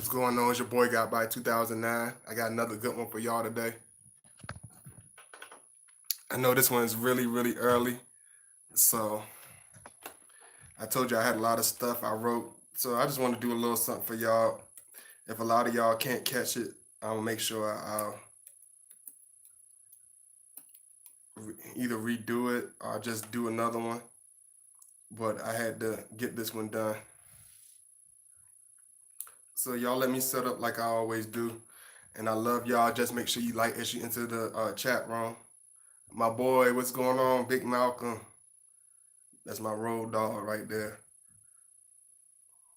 What's going on? It's your boy Got By 2009. I got another good one for y'all today. I know this one is really, really early. So I told you I had a lot of stuff I wrote. So I just want to do a little something for y'all. If a lot of y'all can't catch it, I'll make sure I'll either redo it or just do another one. But I had to get this one done. So y'all let me set up like I always do. And I love y'all. Just make sure you like as you enter the chat room. My boy, what's going on? Big Malcolm. That's my road dog right there.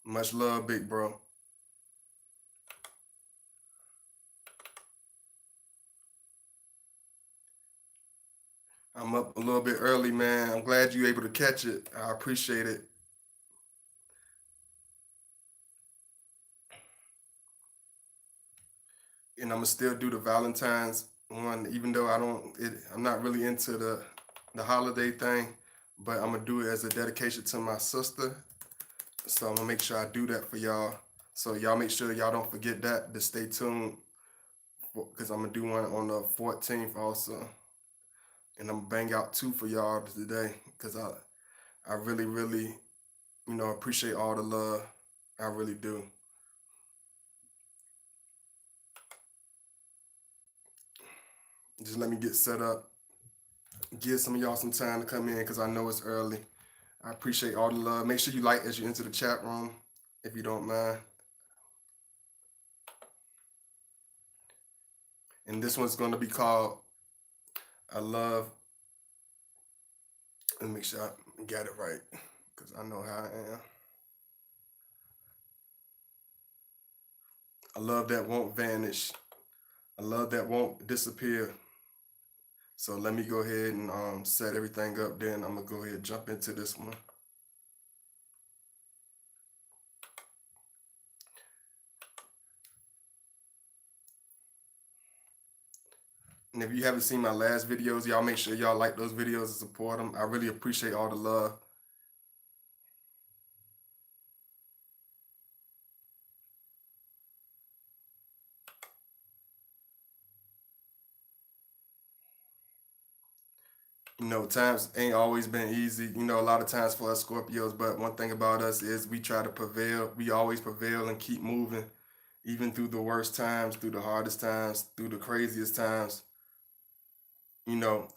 Much love, big bro. I'm up a little bit early, man. I'm glad you able to catch it. I appreciate it. And I'm gonna still do the Valentine's one, even though I'm not really into the holiday thing, but I'm gonna do it as a dedication to my sister. So I'm gonna make sure I do that for y'all. So y'all make sure y'all don't forget that to stay tuned, because I'm gonna do one on the 14th also, and I'm gonna bang out two for y'all today, because I really, really, appreciate all the love. I really do. Just let me get set up. Give some of y'all some time to come in because I know it's early. I appreciate all the love. Make sure you like as you enter the chat room, if you don't mind. And this one's going to be called I Love. Let me make sure I got it right because I know how I am. A love that won't vanish. A love that won't disappear. So let me go ahead and set everything up. Then I'm going to go ahead and jump into this one. And if you haven't seen my last videos, y'all make sure y'all like those videos and support them. I really appreciate all the love. Times ain't always been easy. A lot of times for us Scorpios, but one thing about us is we try to prevail. We always prevail and keep moving, even through the worst times, through the hardest times, through the craziest times. A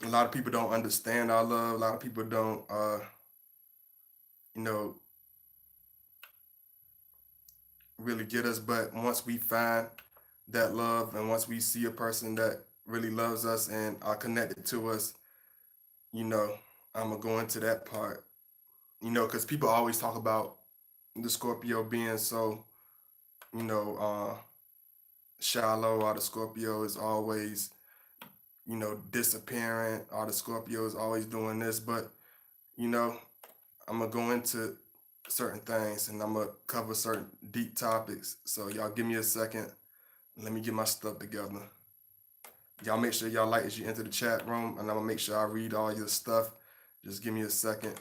lot of people don't understand our love. A lot of people don't, really get us. But once we find that love and once we see a person that really loves us and are connected to us, I'm going to go into that part. Because people always talk about the Scorpio being so, you know, shallow, or the Scorpio is always, disappearing, or the Scorpio is always doing this. But, I'm going to go into certain things and I'm going to cover certain deep topics. So y'all give me a second. Let me get my stuff together. Y'all make sure y'all like as you enter the chat room, and I'm going to make sure I read all your stuff. Just give me a second.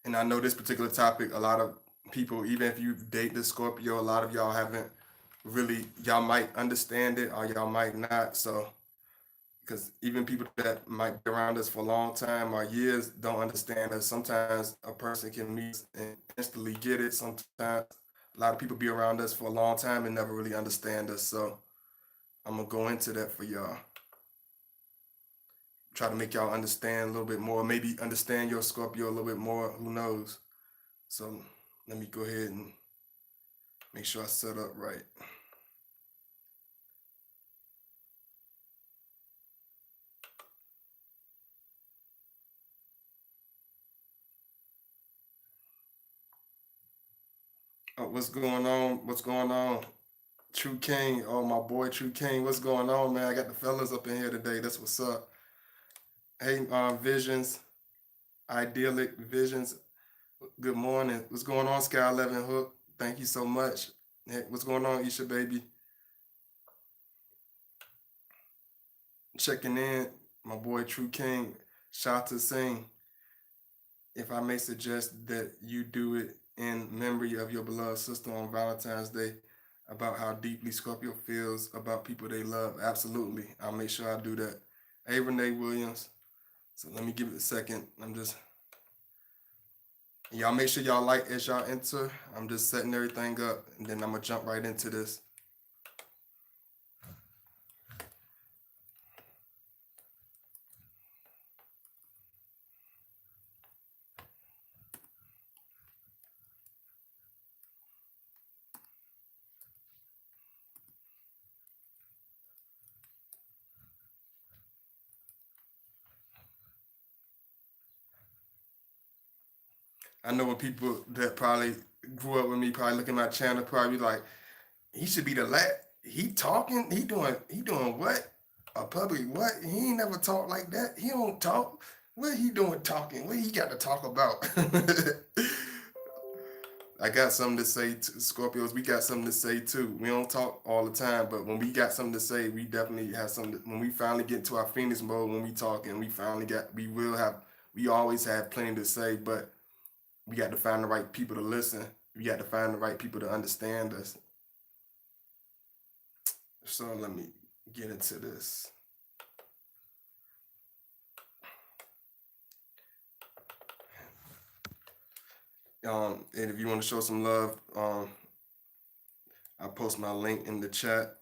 And I know this particular topic, a lot of people, even if you date the Scorpio, a lot of y'all haven't really, y'all might understand it or y'all might not. So, because even people that might be around us for a long time or years don't understand us. Sometimes a person can meet and instantly get it. Sometimes a lot of people be around us for a long time and never really understand us. So I'm going to go into that for y'all. Try to make y'all understand a little bit more, maybe understand your Scorpio a little bit more, who knows. So let me go ahead and make sure I set up right. Oh, what's going on? What's going on? True King. Oh, my boy True King. What's going on, man? I got the fellas up in here today. That's what's up. Hey, Visions, Idyllic Visions. Good morning. What's going on, Sky 11 Hook? Thank you so much. Hey, what's going on, Isha baby? Checking in. My boy True King. Shout to sing. If I may suggest that you do it in memory of your beloved sister on Valentine's Day, about how deeply Scorpio feels about people they love. Absolutely. I'll make sure I do that. Hey, Renee Williams. So let me give it a second. Y'all make sure y'all like as y'all enter. I'm just setting everything up and then I'm going to jump right into this. I know when people that probably grew up with me probably look at my channel probably like, he should be the last. He talking. He doing what? A public what? He ain't never talked like that. He don't talk. What he doing talking? What he got to talk about? I got something to say to Scorpios. We got something to say too. We don't talk all the time, but when we got something to say, we definitely have something. When we finally get into our Phoenix mode, when we talk and we finally got, we will have. We always have plenty to say, but we got to find the right people to listen. We got to find the right people to understand us. So let me get into this. And if you want to show some love, I post my link in the chat,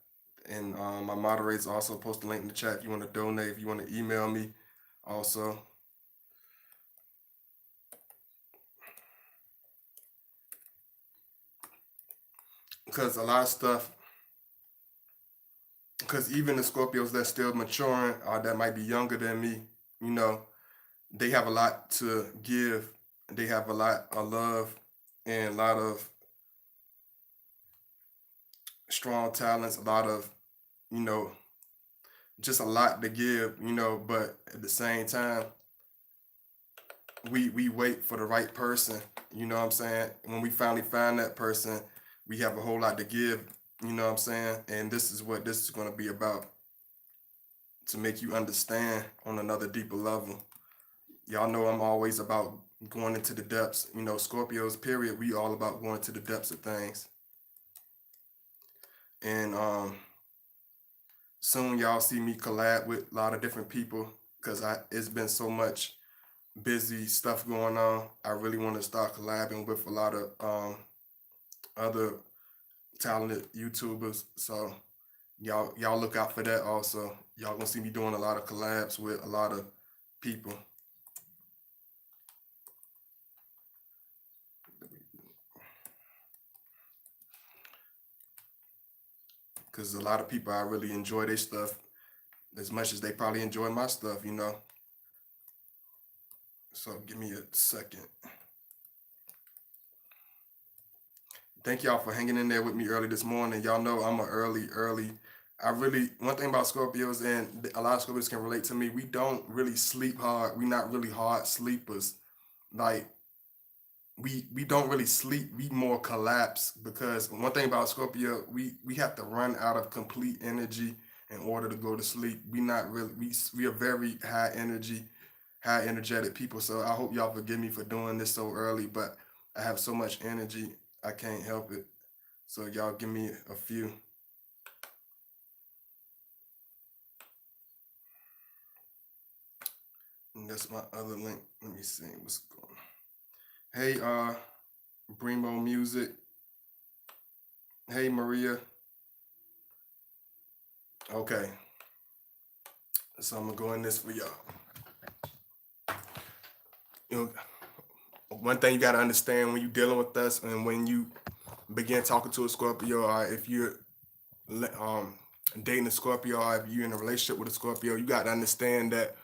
and my moderators also post a link in the chat if you want to donate. If you want to email me, also. Because a lot of stuff, because even the Scorpios that's still maturing or that might be younger than me, you know, they have a lot to give. They have a lot of love and a lot of strong talents, a lot of, you know, just a lot to give, you know, but at the same time, we wait for the right person, you know what I'm saying? When we finally find that person, we have a whole lot to give, you know what I'm saying? And this is what this is going to be about, to make you understand on another deeper level. Y'all know I'm always about going into the depths. You know, Scorpios, period, we all about going to the depths of things. And soon y'all see me collab with a lot of different people because it's been so much busy stuff going on. I really want to start collabing with a lot of other talented YouTubers. So y'all look out for that also. Y'all gonna see me doing a lot of collabs with a lot of people. Cause a lot of people I really enjoy their stuff as much as they probably enjoy my stuff, you know. So give me a second. Thank y'all for hanging in there with me early this morning. Y'all know I'm a early. I really one thing about Scorpios, and a lot of Scorpios can relate to me. We don't really sleep hard. We not really hard sleepers. Like we don't really sleep. We more collapse because one thing about Scorpio, we have to run out of complete energy in order to go to sleep. We not really we are very high energy, high energetic people. So I hope y'all forgive me for doing this so early, but I have so much energy I can't help it. So y'all give me a few. And that's my other link. Let me see what's going on. Hey, Brimo Music. Hey, Maria. Okay. So I'm gonna go in this for y'all. You know, one thing you gotta understand when you're dealing with us and when you begin talking to a Scorpio, or if you're um dating a Scorpio, or if you're in a relationship with a Scorpio, you gotta understand that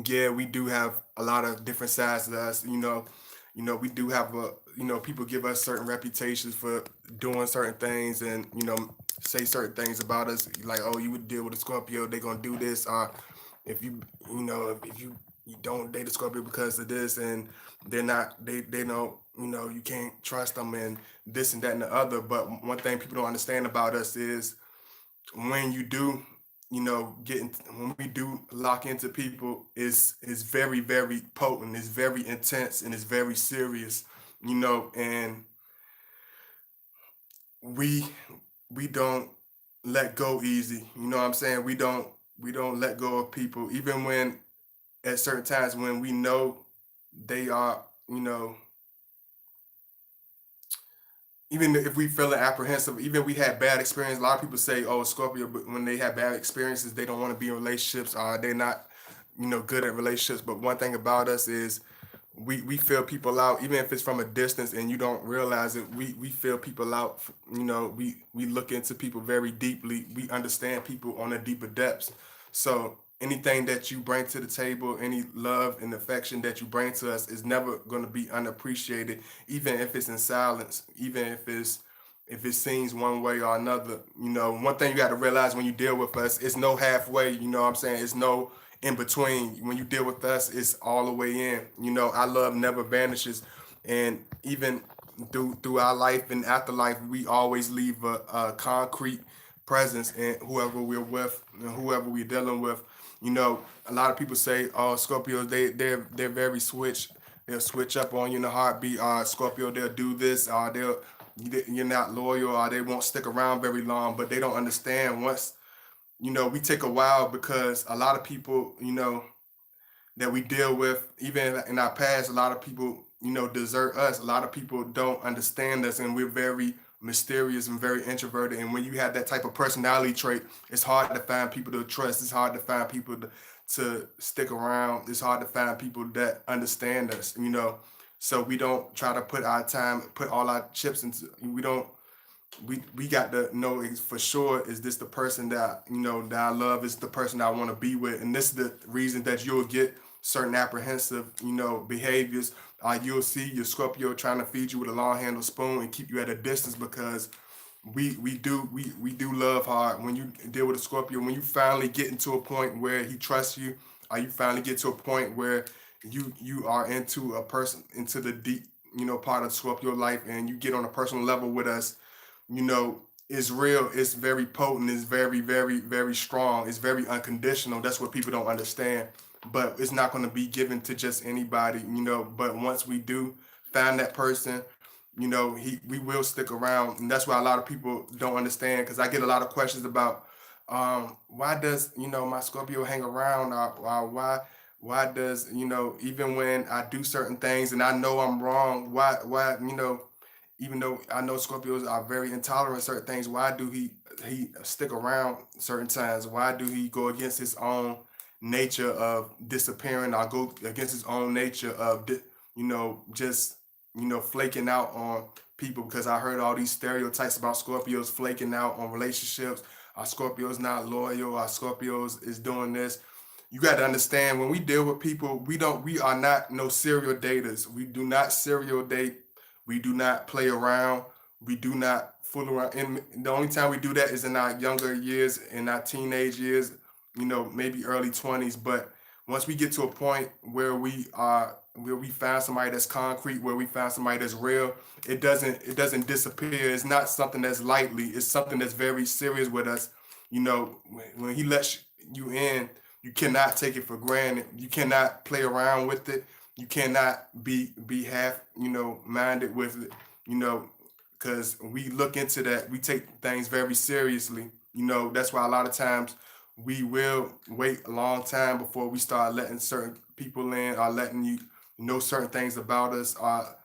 yeah, we do have a lot of different sides to us. We do have people give us certain reputations for doing certain things, and say certain things about us, like, oh, you would deal with a Scorpio, they're gonna do this, or if you you don't date a Scorpio because of this, and they're not, they don't, you can't trust them, and this and that and the other. But one thing people don't understand about us is when you do, when we do lock into people, is very, very potent, it's very intense, and it's very serious, and we we don't let go easy. You know what I'm saying? We don't let go of people, even when at certain times when we know they are, even if we feel apprehensive, even if we had bad experience. A lot of people say, "Oh, Scorpio," but when they have bad experiences, they don't want to be in relationships, or they're not, good at relationships. But one thing about us is we feel people out, even if it's from a distance and you don't realize it. We feel people out. We look into people very deeply. We understand people on a deeper depths. So anything that you bring to the table, any love and affection that you bring to us, is never going to be unappreciated, even if it's in silence, even if it seems one way or another. One thing you got to realize when you deal with us, it's no halfway. You know what I'm saying? It's no in between. When you deal with us, it's all the way in. Our love never vanishes, and even through our life and afterlife, we always leave a concrete presence in whoever we're with and whoever we're dealing with. A lot of people say, "Oh, Scorpios, they're very switch. They'll switch up on you in a heartbeat. Scorpio, they'll do this. You're not loyal, or they won't stick around very long." But they don't understand, once we take a while, because a lot of people, that we deal with, even in our past, a lot of people, desert us. A lot of people don't understand us, and we're very mysterious and very introverted. And when you have that type of personality trait, it's hard to find people to trust. It's hard to find people to stick around. It's hard to find people that understand us. So we don't try to put all our chips into. We don't we got to know for sure, is this the person that that I love, is the person I want to be with. And this is the reason that you'll get certain apprehensive behaviors. You'll see your Scorpio trying to feed you with a long handled spoon and keep you at a distance, because we do love hard. When you deal with a Scorpio, when you finally get into a point where he trusts you, or you finally get to a point where you are into a person, into the deep part of Scorpio life, and you get on a personal level with us, it's real. It's very potent. It's very, very, very strong. It's very unconditional. That's what people don't understand. But it's not going to be given to just anybody. But once we do find that person, we will stick around. And that's why a lot of people don't understand, because I get a lot of questions about, why does, my Scorpio hang around, or why does, even when I do certain things and I know I'm wrong, why, even though I know Scorpios are very intolerant of certain things, why do he stick around certain times? Why do he go against his own nature of disappearing, or go against his own nature of just flaking out on people? Because I heard all these stereotypes about Scorpios flaking out on relationships. Our Scorpios not loyal. Our Scorpios is doing this. You got to understand, when we deal with people, we are not no serial daters. We do not serial date. We do not play around. We do not fool around. And the only time we do that is in our younger years, in our teenage years, maybe early 20s. But once we get to a point where we find somebody that's concrete, where we find somebody that's real, it doesn't disappear. It's not something that's lightly. It's something that's very serious with us. When he lets you in, you cannot take it for granted. You cannot play around with it. You cannot be half minded with it. You know, because we look into that. We take things very seriously. That's why a lot of times we will wait a long time before we start letting certain people in, or letting you know certain things about us, or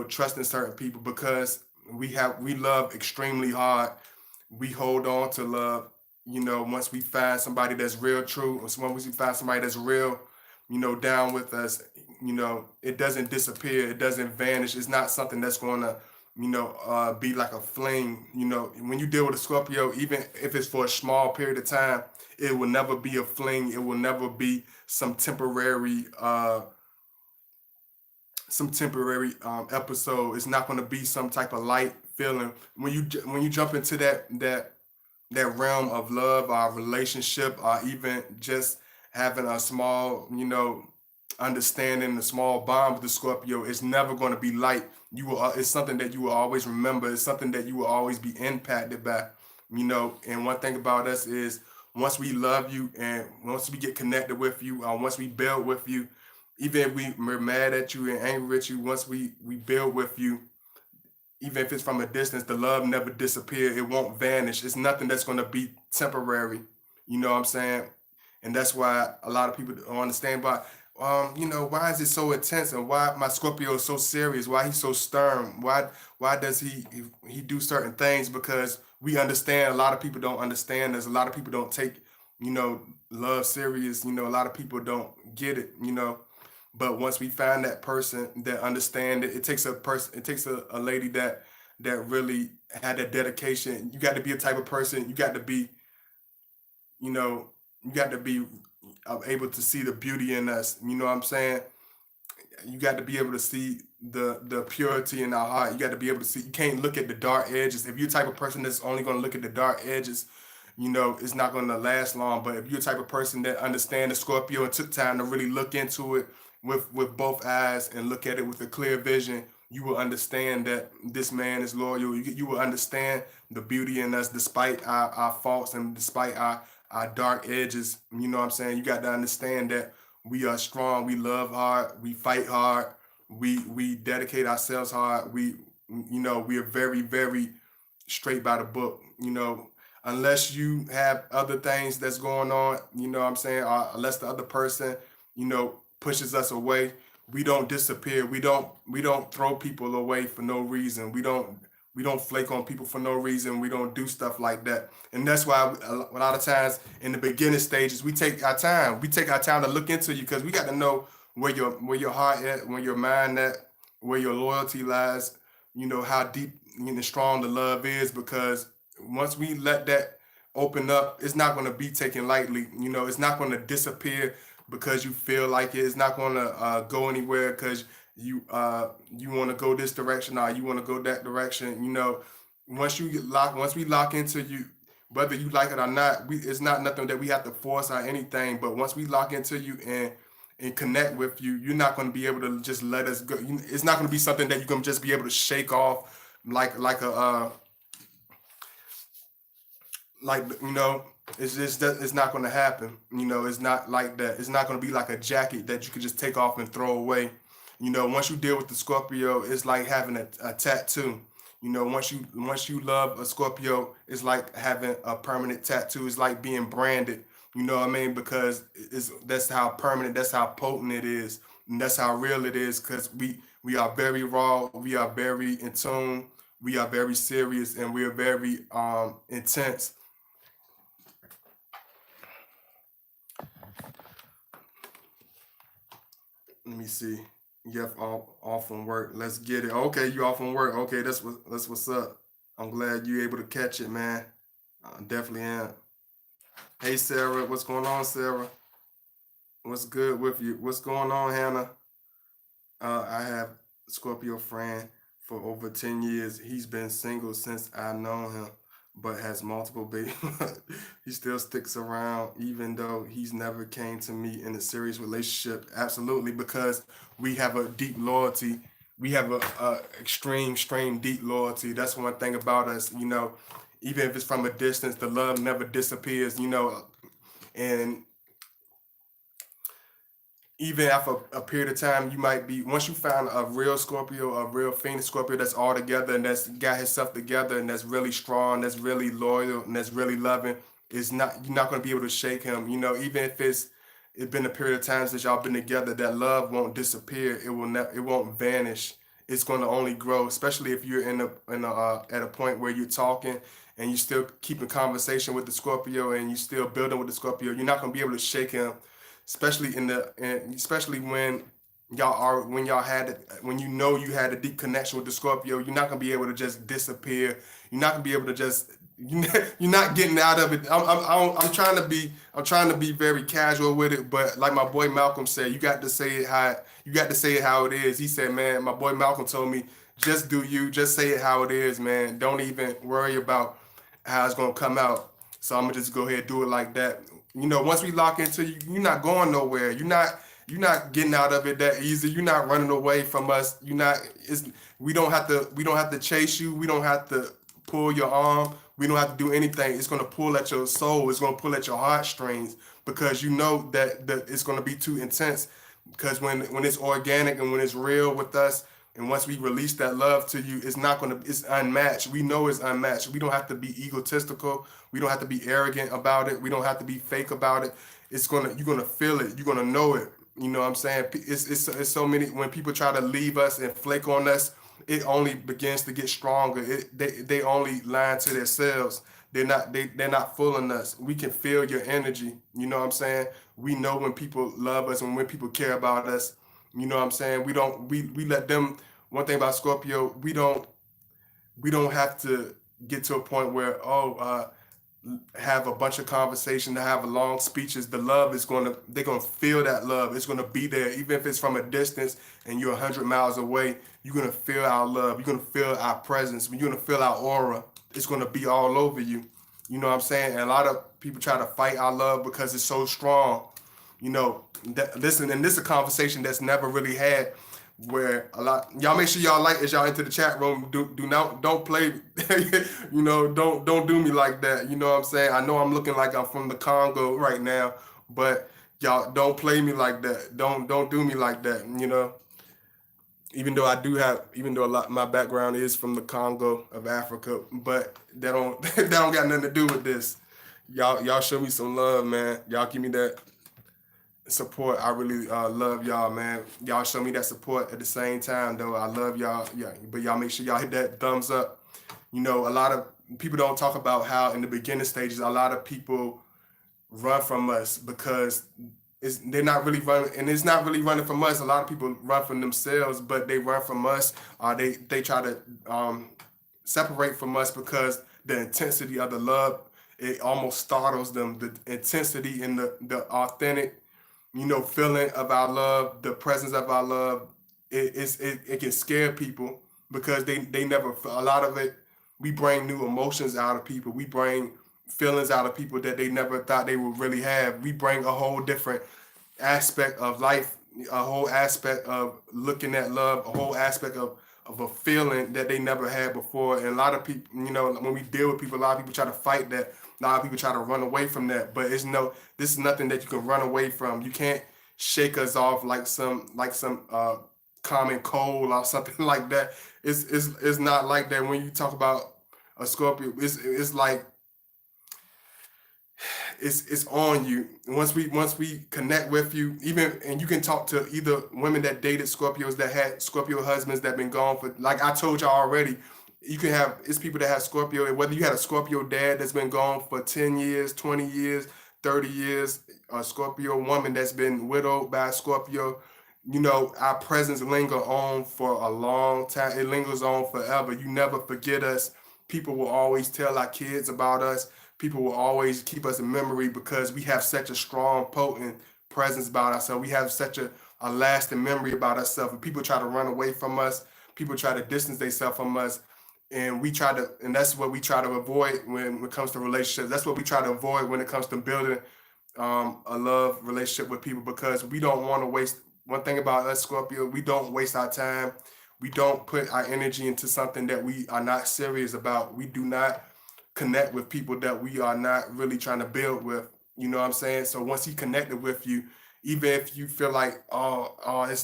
trusting certain people, because we love extremely hard. We hold on to love. Once we find somebody that's real true, once we find somebody that's real, down with us, it doesn't disappear, it doesn't vanish. It's not something that's going to, be like a flame. When you deal with a Scorpio, even if it's for a small period of time, it will never be a fling. It will never be some temporary episode. It's not going to be some type of light feeling. When you jump into that realm of love or relationship, or even just having a small, understanding the small bond with the Scorpio, it's never going to be light. It's something that you will always remember. It's something that you will always be impacted by. And one thing about us is once we love you and once we get connected with you, once we build with you, even if we're mad at you and angry with you, once we build with you, even if it's from a distance, the love never disappear. It won't vanish. It's nothing that's going to be temporary. You know what I'm saying? And that's why a lot of people don't understand. But why is it so intense, and why my Scorpio is so serious? Why he's so stern? Why does he do certain things? Because we understand. A lot of people don't understand. There's a lot of people don't take love serious. A lot of people don't get it. But once we find that person that understand it, it takes a person. It takes a lady that really had that dedication. You got to be a type of person. You know, you got to be able to see the beauty in us. You know what I'm saying? You got to be able to see the purity in our heart. You got to be able to see. You can't look at the dark edges. If you're the type of person that's only going to look at the dark edges, it's not going to last long. But if you're the type of person that understands the Scorpio and took time to really look into it with both eyes and look at it with a clear vision, you will understand that this man is loyal. You will understand the beauty in us despite our faults and despite our dark edges. You know what I'm saying? You got to understand that we are strong, we love hard, we fight hard, we dedicate ourselves hard. We are very, very straight by the book. Unless you have other things that's going on, you know what I'm saying, unless the other person, pushes us away, we don't disappear. We don't throw people away for no reason. We don't flake on people for no reason. We don't do stuff like that. And that's why a lot of times in the beginning stages, we take our time. We take our time to look into you because we got to know where your heart at, where your mind at, where your loyalty lies, how deep and strong the love is, because once we let that open up, it's not going to be taken lightly. It's not going to disappear because you feel like it. It's not going to go anywhere because you want to go this direction or you want to go that direction. Once we lock into you, whether you like it or not, it's not nothing that we have to force or anything. But once we lock into you and connect with you, you're not going to be able to just let us go. It's not going to be something that you're going to just be able to shake off like a like it's just that it's not going to happen. It's not like that. It's not going to be like a jacket that you can just take off and throw away. Once you deal with the Scorpio, it's like having a tattoo. Once you love a Scorpio, it's like having a permanent tattoo. It's like being branded. You know what I mean? Because that's how permanent, that's how potent it is, and that's how real it is. Because we are very raw, we are very in tune, we are very serious, and we are very intense. Let me see. Yep, off from work. Let's get it. Okay, you off from work. Okay, that's what's up. I'm glad you able to catch it, man. I definitely am. Hey, Sarah, what's going on, Sarah? What's good with you? What's going on, Hannah? I have a Scorpio friend for over 10 years. He's been single since I know him, but has multiple babies. He still sticks around even though he's never came to me in a serious relationship. Absolutely, because we have a deep loyalty. We have a extreme, deep loyalty. That's one thing about us. Even if it's from a distance, the love never disappears. And even after a period of time, you might be, once you find a real Scorpio, a real Phoenix Scorpio that's all together and that's got himself together and that's really strong, that's really loyal and that's really loving, it's not you're not gonna be able to shake him. Even if it's been a period of time since y'all been together, that love won't disappear. It won't vanish. It's gonna only grow, especially if you're at a point where you're talking and you still keeping conversation with the Scorpio and you still building with the Scorpio. You're not gonna be able to shake him, especially when y'all had when you had a deep connection with the Scorpio. You're not gonna be able to just disappear. You're not gonna be able to just you're not getting out of it. I'm trying to be very casual with it, but like my boy Malcolm said, you got to say it how it is. He said, man, my boy Malcolm told me, just do you, just say it how it is, man. Don't even worry about how it's gonna come out. So I'm gonna just go ahead and do it like that. Once we lock into you, you're not going nowhere. You're not. you're not getting out of it that easy. You're not running away from us. You're not. It's we don't have to chase you. We don't have to pull your arm. We don't have to do anything. It's gonna pull at your soul. It's gonna pull at your heartstrings because you know that it's gonna be too intense. Because when it's organic and when it's real with us, and once we release that love to you, it's unmatched. We know it's unmatched. We don't have to be egotistical. We don't have to be arrogant about it. We don't have to be fake about it. You're gonna feel it. You're gonna know it. You know what I'm saying? It's so many, when people try to leave us and flake on us, it only begins to get stronger. They only lie to themselves. They're not fooling us. We can feel your energy. You know what I'm saying? We know when people love us and when people care about us. You know what I'm saying? We let them. One thing about Scorpio, we don't have to get to a point where have a bunch of conversation, to have long speeches. The love is they're gonna feel that love. It's gonna be there, even if it's from a distance and you're 100 miles away. You're gonna feel our love. You're gonna feel our presence. You're gonna feel our aura. It's gonna be all over you. You know what I'm saying? And a lot of people try to fight our love because it's so strong. You know, listen, and this is a conversation that's never really had, where a lot y'all make sure y'all like as y'all into the chat room. Don't play you know, don't do me like that. You know what I'm saying? I know I'm looking like I'm from the Congo right now, but y'all don't play me like that. Don't do me like that, you know. Even though a lot my background is from the Congo of Africa, but that don't that don't got nothing to do with this. Y'all show me some love, man. Y'all give me that support. I really love y'all, man. Y'all show me that support at the same time, though. I love y'all. Yeah, but y'all make sure y'all hit that thumbs up. You know, a lot of people don't talk about how in the beginning stages, a lot of people run from us because they're not really running, and it's not really running from us. A lot of people run from themselves, but they run from us. They try to separate from us because the intensity of the love, it almost startles them. The intensity and the authentic, you know, feeling of our love, the presence of our love, it can scare people because they never, a lot of it, we bring new emotions out of people. We bring feelings out of people that they never thought they would really have. We bring a whole different aspect of life, a whole aspect of looking at love, a whole aspect of a feeling that they never had before. And a lot of people, you know, when we deal with people, a lot of people try to fight that. A lot of people try to run away from that, but this is nothing that you can run away from. You can't shake us off like some common cold or something like that. It's not like that. When you talk about a Scorpio, it's like it's on you. Once we connect with you, and you can talk to either women that dated Scorpios, that had Scorpio husbands that been gone for, like I told y'all already. It's people that have Scorpio, and whether you had a Scorpio dad that's been gone for 10 years, 20 years, 30 years, a Scorpio woman that's been widowed by a Scorpio, you know, our presence linger on for a long time. It lingers on forever. You never forget us. People will always tell our kids about us. People will always keep us in memory because we have such a strong, potent presence about ourselves. We have such a lasting memory about ourselves. And people try to run away from us. People try to distance themselves from us. And that's what we try to avoid when it comes to relationships. That's what we try to avoid when it comes to building a love relationship with people, because we don't want to waste. One thing about us, Scorpio, we don't waste our time. We don't put our energy into something that we are not serious about. We do not connect with people that we are not really trying to build with. You know what I'm saying? So once he connected with you, even if you feel like, it's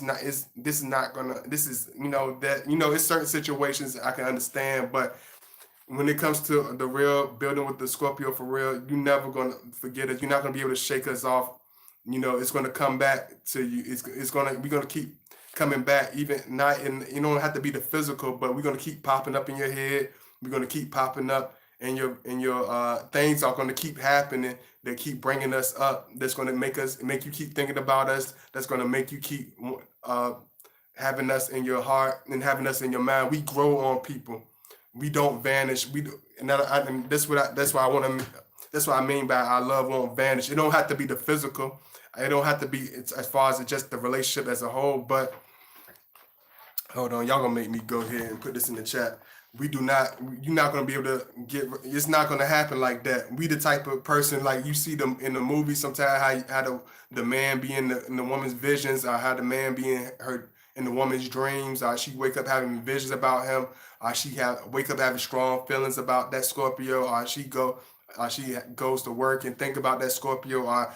certain situations I can understand, but when it comes to the real building with the Scorpio for real, you're never gonna forget it. You're not gonna be able to shake us off. You know, it's gonna come back to you. We're gonna keep coming back, even not in, you don't have to be the physical, but we're gonna keep popping up in your head. We're gonna keep popping up, and your things are gonna keep happening. That keep bringing us up. That's gonna make you keep thinking about us. That's gonna make you keep having us in your heart and having us in your mind. We grow on people. We don't vanish. We do, and that's why I want to. That's what I mean by our love won't vanish. It don't have to be the physical. It don't have to be as far as just the relationship as a whole. But hold on, y'all gonna make me go ahead and put this in the chat. We do not, you're not going to be able to get, it's not going to happen like that. We the type of person, like you see them in the movie sometimes, how the man be in the woman's visions, or how the man be in her, in the woman's dreams, or she wake up having visions about him, or she wake up having strong feelings about that Scorpio, or she goes to work and think about that Scorpio, or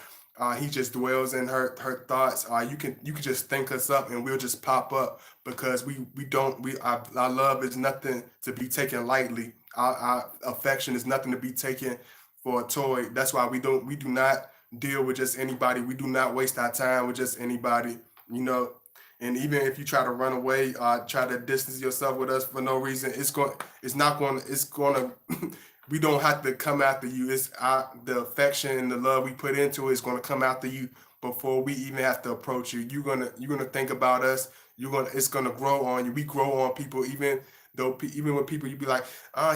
he just dwells in her thoughts. You can just think us up and we'll just pop up, because we don't we our love is nothing to be taken lightly. Our affection is nothing to be taken for a toy. That's why we do not deal with just anybody. We do not waste our time with just anybody. You know, and even if you try to run away, try to distance yourself with us for no reason, it's going to we don't have to come after you. It's the affection and the love we put into it is going to come after you before we even have to approach you. You're gonna think about us. It's gonna grow on you. We grow on people, even with people you be like,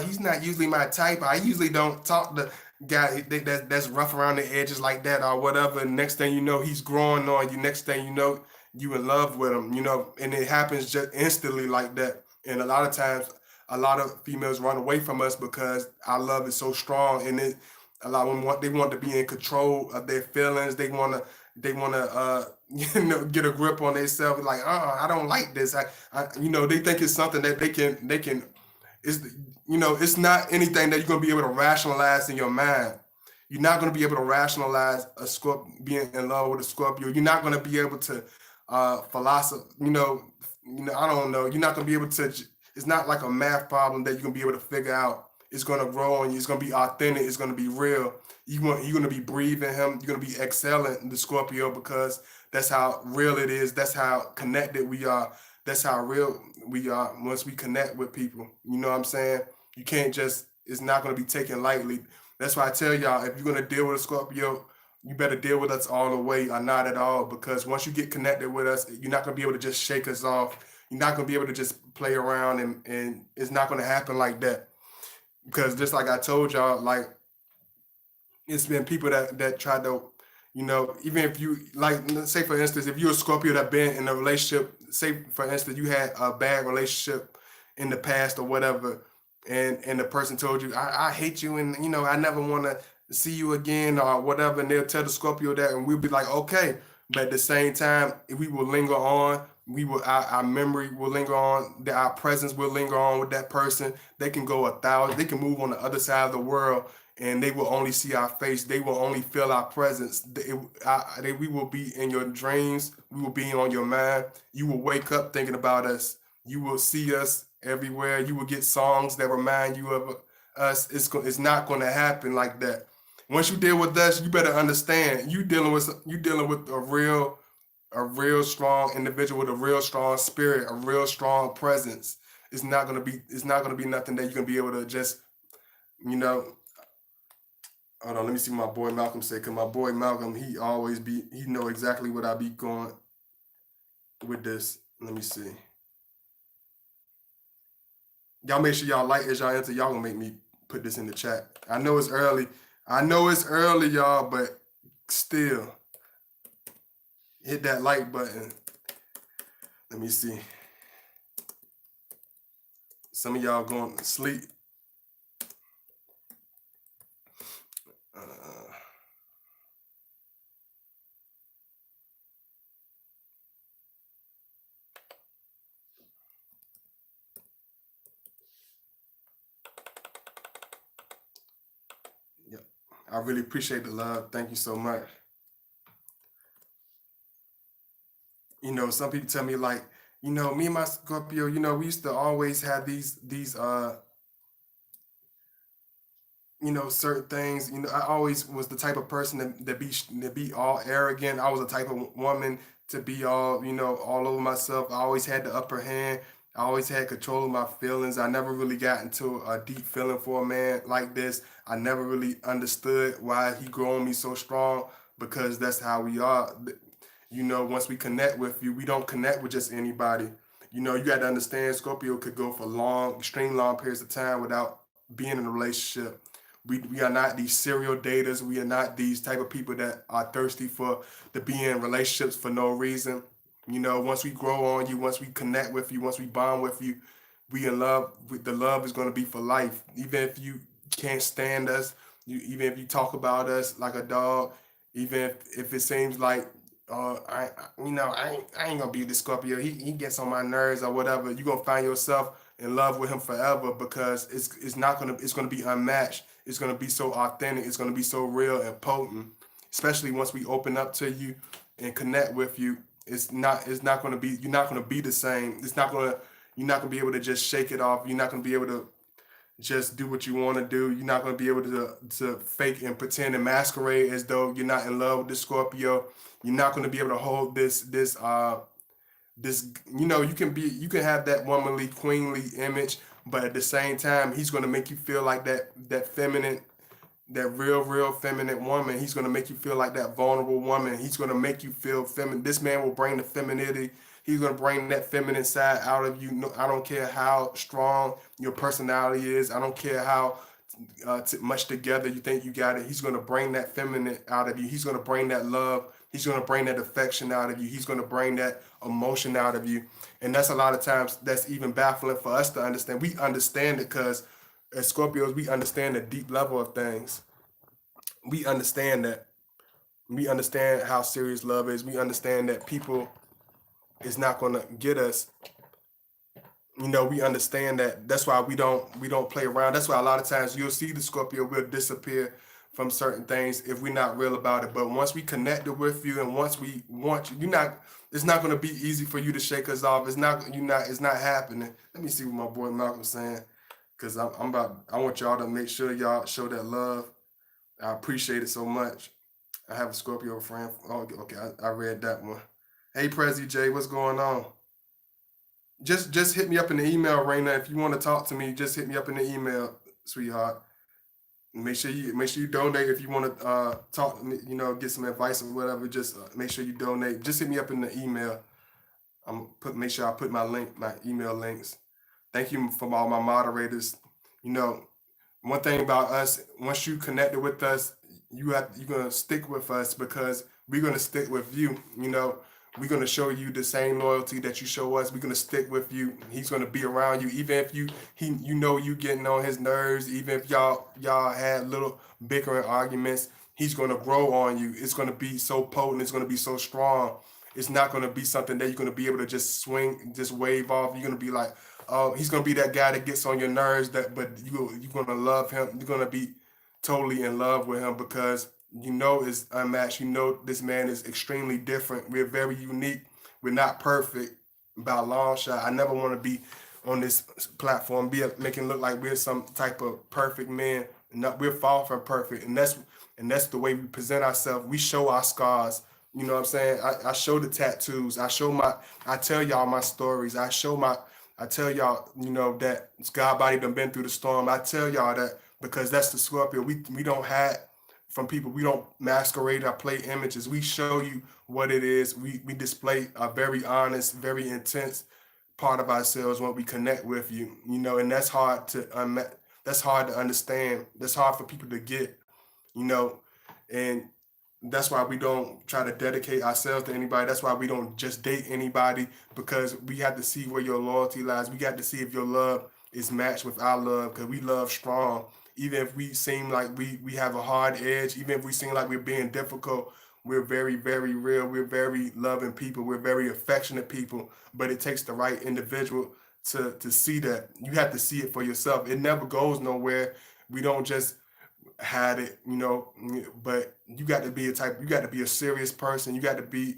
he's not usually my type. I usually don't talk to guy that's rough around the edges like that or whatever. And next thing you know, he's growing on you. Next thing you know, you in love with him. And it happens just instantly like that. And a lot of times, a lot of females run away from us because our love is so strong, and a lot of them want to be in control of their feelings. They want to get a grip on themselves. Like, I don't like this. They think it's something that they can. It's it's not anything that you're gonna be able to rationalize in your mind. You're not gonna be able to rationalize being in love with a Scorpio. You're not gonna be able to philosophy. I don't know. You're not gonna be able to. It's not like a math problem that you're gonna be able to figure out. It's gonna grow on you. It's gonna be authentic. It's gonna be real. You're gonna be breathing him. You're gonna be excelling the Scorpio, because that's how real it is. That's how connected we are. That's how real we are once we connect with people. You know what I'm saying? You can't just. It's not gonna be taken lightly. That's why I tell y'all, if you're gonna deal with a Scorpio, you better deal with us all the way or not at all. Because once you get connected with us, you're not gonna be able to just shake us off. You're not gonna be able to just play around, and it's not gonna happen like that. Because just like I told y'all, like, it's been people that try to, even if you, like, say for instance, if you're a Scorpio that been in a relationship, say for instance you had a bad relationship in the past or whatever, and the person told you, I hate you, and I never want to see you again or whatever, and they'll tell the Scorpio that, and we'll be like, okay, but at the same time, we will linger on. Our memory will linger on. That our presence will linger on with that person. They can go 1,000. They can move on the other side of the world, and they will only see our face. They will only feel our presence. We will be in your dreams. We will be on your mind. You will wake up thinking about us. You will see us everywhere. You will get songs that remind you of us. It's not going to happen like that. Once you deal with us, you better understand you dealing with a real strong individual with a real strong spirit, a real strong presence. It's not gonna be nothing that you're gonna be able to just, you know. Hold on, let me see what my boy Malcolm say, cause my boy Malcolm, he know exactly what I be going with this. Let me see. Y'all make sure y'all like as y'all enter. Y'all gonna make me put this in the chat. I know it's early. I know it's early, y'all, but still hit that like button. Let me see. Some of y'all going to sleep. Uh, yeah, I really appreciate the love. Thank you so much. Some people tell me, like, me and my Scorpio, we used to always have these certain things. I always was the type of person to be all arrogant. I was the type of woman to be all over myself. I always had the upper hand. I always had control of my feelings. I never really got into a deep feeling for a man like this. I never really understood why he grew on me so strong, because that's how we are. Once we connect with you, we don't connect with just anybody. You got to understand, Scorpio could go for extreme long periods of time without being in a relationship. We are not these serial daters. We are not these type of people that are thirsty for to be in relationships for no reason. Once we grow on you, once we connect with you, once we bond with you, we in love. The love is going to be for life. Even if you can't stand us, even if you talk about us like a dog, even if it seems like I ain't gonna be the Scorpio. He gets on my nerves or whatever. You gonna find yourself in love with him forever because it's gonna be unmatched. It's gonna be so authentic. It's gonna be so real and potent. Especially once we open up to you and connect with you, it's not gonna be you're not gonna be the same. You're not gonna be able to just shake it off. You're not gonna be able to just do what you want to do. You're not going to be able to fake and pretend and masquerade as though you're not in love with the Scorpio. You're not going to be able to hold this. You can have that womanly queenly image, but at the same time, he's going to make you feel like that feminine, that real feminine woman. He's going to make you feel like that vulnerable woman. He's going to make you feel feminine. This man will bring the femininity. He's going to bring that feminine side out of you. No, I don't care how strong your personality is. I don't care how much together you think you got it. He's going to bring that feminine out of you. He's going to bring that love. He's going to bring that affection out of you. He's going to bring that emotion out of you. And that's a lot of times that's even baffling for us to understand. We understand it because as Scorpios, we understand the deep level of things. We understand that. We understand how serious love is. We understand that people is not going to get us. We understand that. That's why we don't play around. That's why a lot of times you'll see the Scorpio will disappear from certain things if we're not real about it. But once we connected with you and once we want you, it's not going to be easy for you to shake us off. It's not happening. Let me see what my boy Malcolm's saying, because I want y'all to make sure y'all show that love. I appreciate it so much. I have a Scorpio friend. Oh, okay, I read that one. Hey, Prezi J, what's going on? Just hit me up in the email, Raina. If you want to talk to me, just hit me up in the email, sweetheart. Make sure you donate if you want to talk. Get some advice or whatever. Just make sure you donate. Just hit me up in the email. Make sure I put my email links. Thank you from all my moderators. You know, one thing about us, once you connected with us, you're gonna stick with us because we're gonna stick with you. We're gonna show you the same loyalty that you show us. We're gonna stick with you. He's gonna be around you, even if you getting on his nerves. Even if y'all had little bickering arguments, he's gonna grow on you. It's gonna be so potent. It's gonna be so strong. It's not gonna be something that you're gonna be able to just swing, just wave off. You're gonna be like, oh, he's gonna be that guy that gets on your nerves. But you're gonna love him. You're gonna be totally in love with him because it's unmatched. This man is extremely different. We're very unique. We're not perfect by a long shot. I never want to be on this platform making look like we're some type of perfect man. No, we're far from perfect, and that's the way we present ourselves. We show our scars. You know what I'm saying? I show the tattoos. I tell y'all my stories. I tell y'all, that God body done been through the storm. I tell y'all that because that's the Scorpio. We don't hide from people. We don't masquerade or play images. We show you what it is. We display a very honest, very intense part of ourselves when we connect with you. And that's hard to that's hard to understand. That's hard for people to get. You know, and that's why we don't try to dedicate ourselves to anybody. That's why we don't just date anybody because we have to see where your loyalty lies. We got to see if your love is matched with our love because we love strong. Even if we seem like we have a hard edge, even if we seem like we're being difficult, we're very, very real. We're very loving people. We're very affectionate people. But it takes the right individual to see that. You have to see it for yourself. It never goes nowhere. We don't just had it, but you got to be you got to be a serious person. You got to be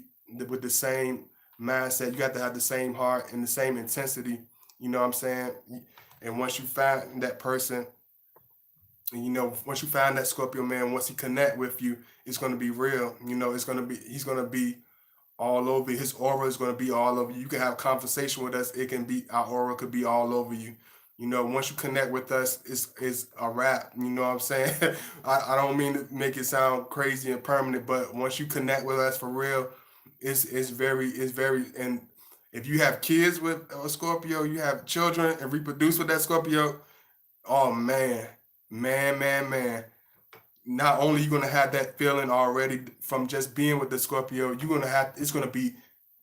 with the same mindset. You got to have the same heart and the same intensity. You know what I'm saying? And once you find that person, once you find that Scorpio man, once he connect with you, it's going to be real. He's going to be all over. His aura is going to be all over you. You can have a conversation with us. Our aura could be all over you. Once you connect with us, it's a wrap. You know what I'm saying? I don't mean to make it sound crazy and permanent, but once you connect with us for real, it's very. And if you have kids with a Scorpio, you have children and reproduce with that Scorpio, oh man, man. Not only you gonna have that feeling already from just being with the Scorpio, it's gonna be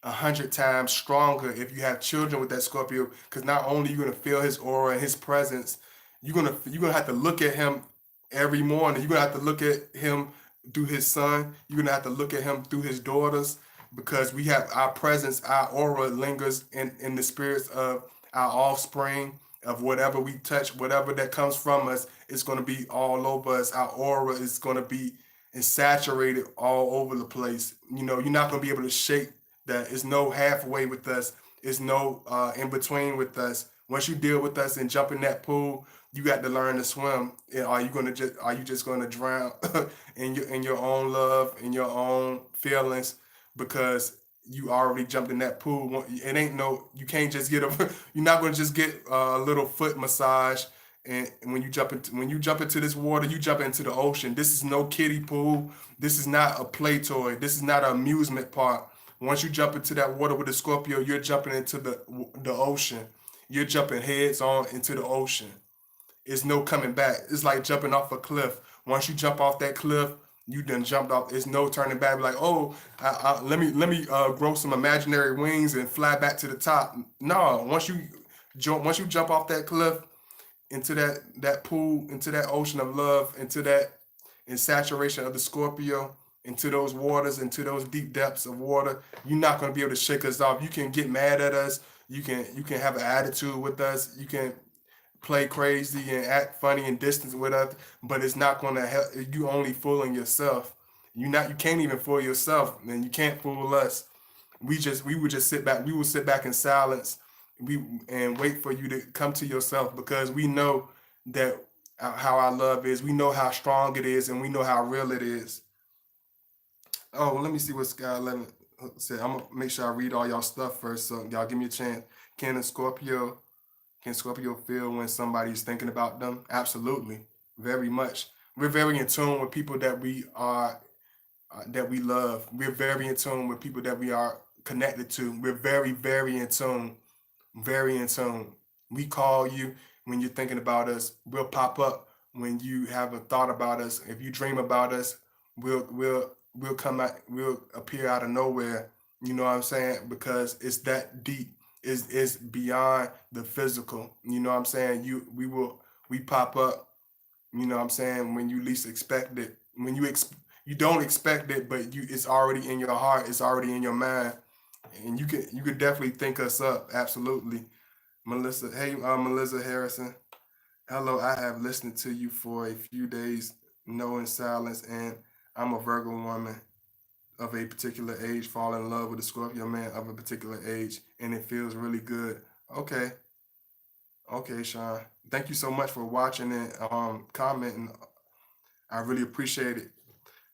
100 times stronger if you have children with that Scorpio, because not only you're gonna feel his aura and his presence, you're gonna have to look at him every morning. You're gonna have to look at him through his son. You're gonna have to look at him through his daughters, because we have our presence, our aura lingers in the spirits of our offspring, of whatever we touch, whatever that comes from us, it's gonna be all over us. Our aura is gonna be saturated all over the place. You're not gonna be able to shake that. It's no halfway with us. It's no in between with us. Once you deal with us and jump in that pool, you got to learn to swim. And are you just gonna drown in your own love, in your own feelings, because you already jumped in that pool? It ain't no, you can't just get a you're not gonna just get a little foot massage. And when you jump into this water, you jump into the ocean. This is no kiddie pool. This is not a play toy. This is not an amusement park. Once you jump into that water with the Scorpio, you're jumping into the ocean. You're jumping heads on into the ocean. It's no coming back. It's like jumping off a cliff. Once you jump off that cliff, you done jumped off. It's no turning back. Like, oh, let me grow some imaginary wings and fly back to the top. No, once you jump off that cliff into that pool, into that ocean of love, into that in saturation of the Scorpio, into those waters, into those deep depths of water, you're not going to be able to shake us off. You can get mad at us. You can have an attitude with us. You can play crazy and act funny and distant with us, but it's not going to help. You only fooling yourself. You can't even fool yourself, and you can't fool us. We would just sit back. We would sit back in silence. And wait for you to come to yourself, because we know that how our love is. We know how strong it is, and we know how real it is. Oh, well, let me see what Sky 11 said. I'm gonna make sure I read all y'all stuff first, so y'all give me a chance. Can a Scorpio can Scorpio feel when somebody's thinking about them? Absolutely, very much. We're very in tune with people that we love. We're very in tune with people that we are connected to. We're very, very in tune, very in tune. We call you when you're thinking about us. We'll pop up when you have a thought about us. If you dream about us, we'll come out. We'll appear out of nowhere. You know what I'm saying? Because it's that deep. It's beyond the physical. You know what I'm saying? We pop up. You know what I'm saying? When you least expect it. You don't expect it, but it's already in your heart. It's already in your mind, and you could definitely think us up. Absolutely. Melissa, hey, Melissa Harrison. Hello, I have listened to you for a few days, no in silence, and I'm a Virgo woman of a particular age, fall in love with a Scorpio man of a particular age, and it feels really good. Okay, okay, Sean. Thank you so much for watching and commenting. I really appreciate it.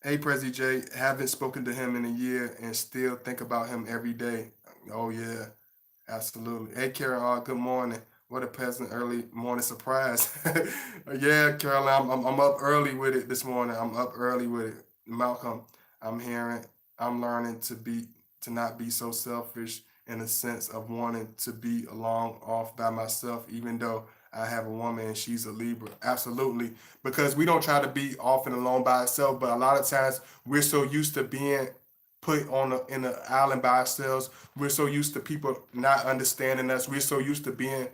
Hey, Prezi J, haven't spoken to him in a year and still think about him every day. Oh yeah, absolutely. Hey, Karen, good morning. What a pleasant early morning surprise. Yeah, Caroline, I'm up early with it this morning. I'm up early with it. Malcolm, I'm hearing, I'm learning to not be so selfish in a sense of wanting to be along off by myself, even though I have a woman and she's a Libra. Absolutely. Because we don't try to be off and alone by ourselves, but a lot of times we're so used to being put in an island by ourselves. We're so used to people not understanding us. We're so used to being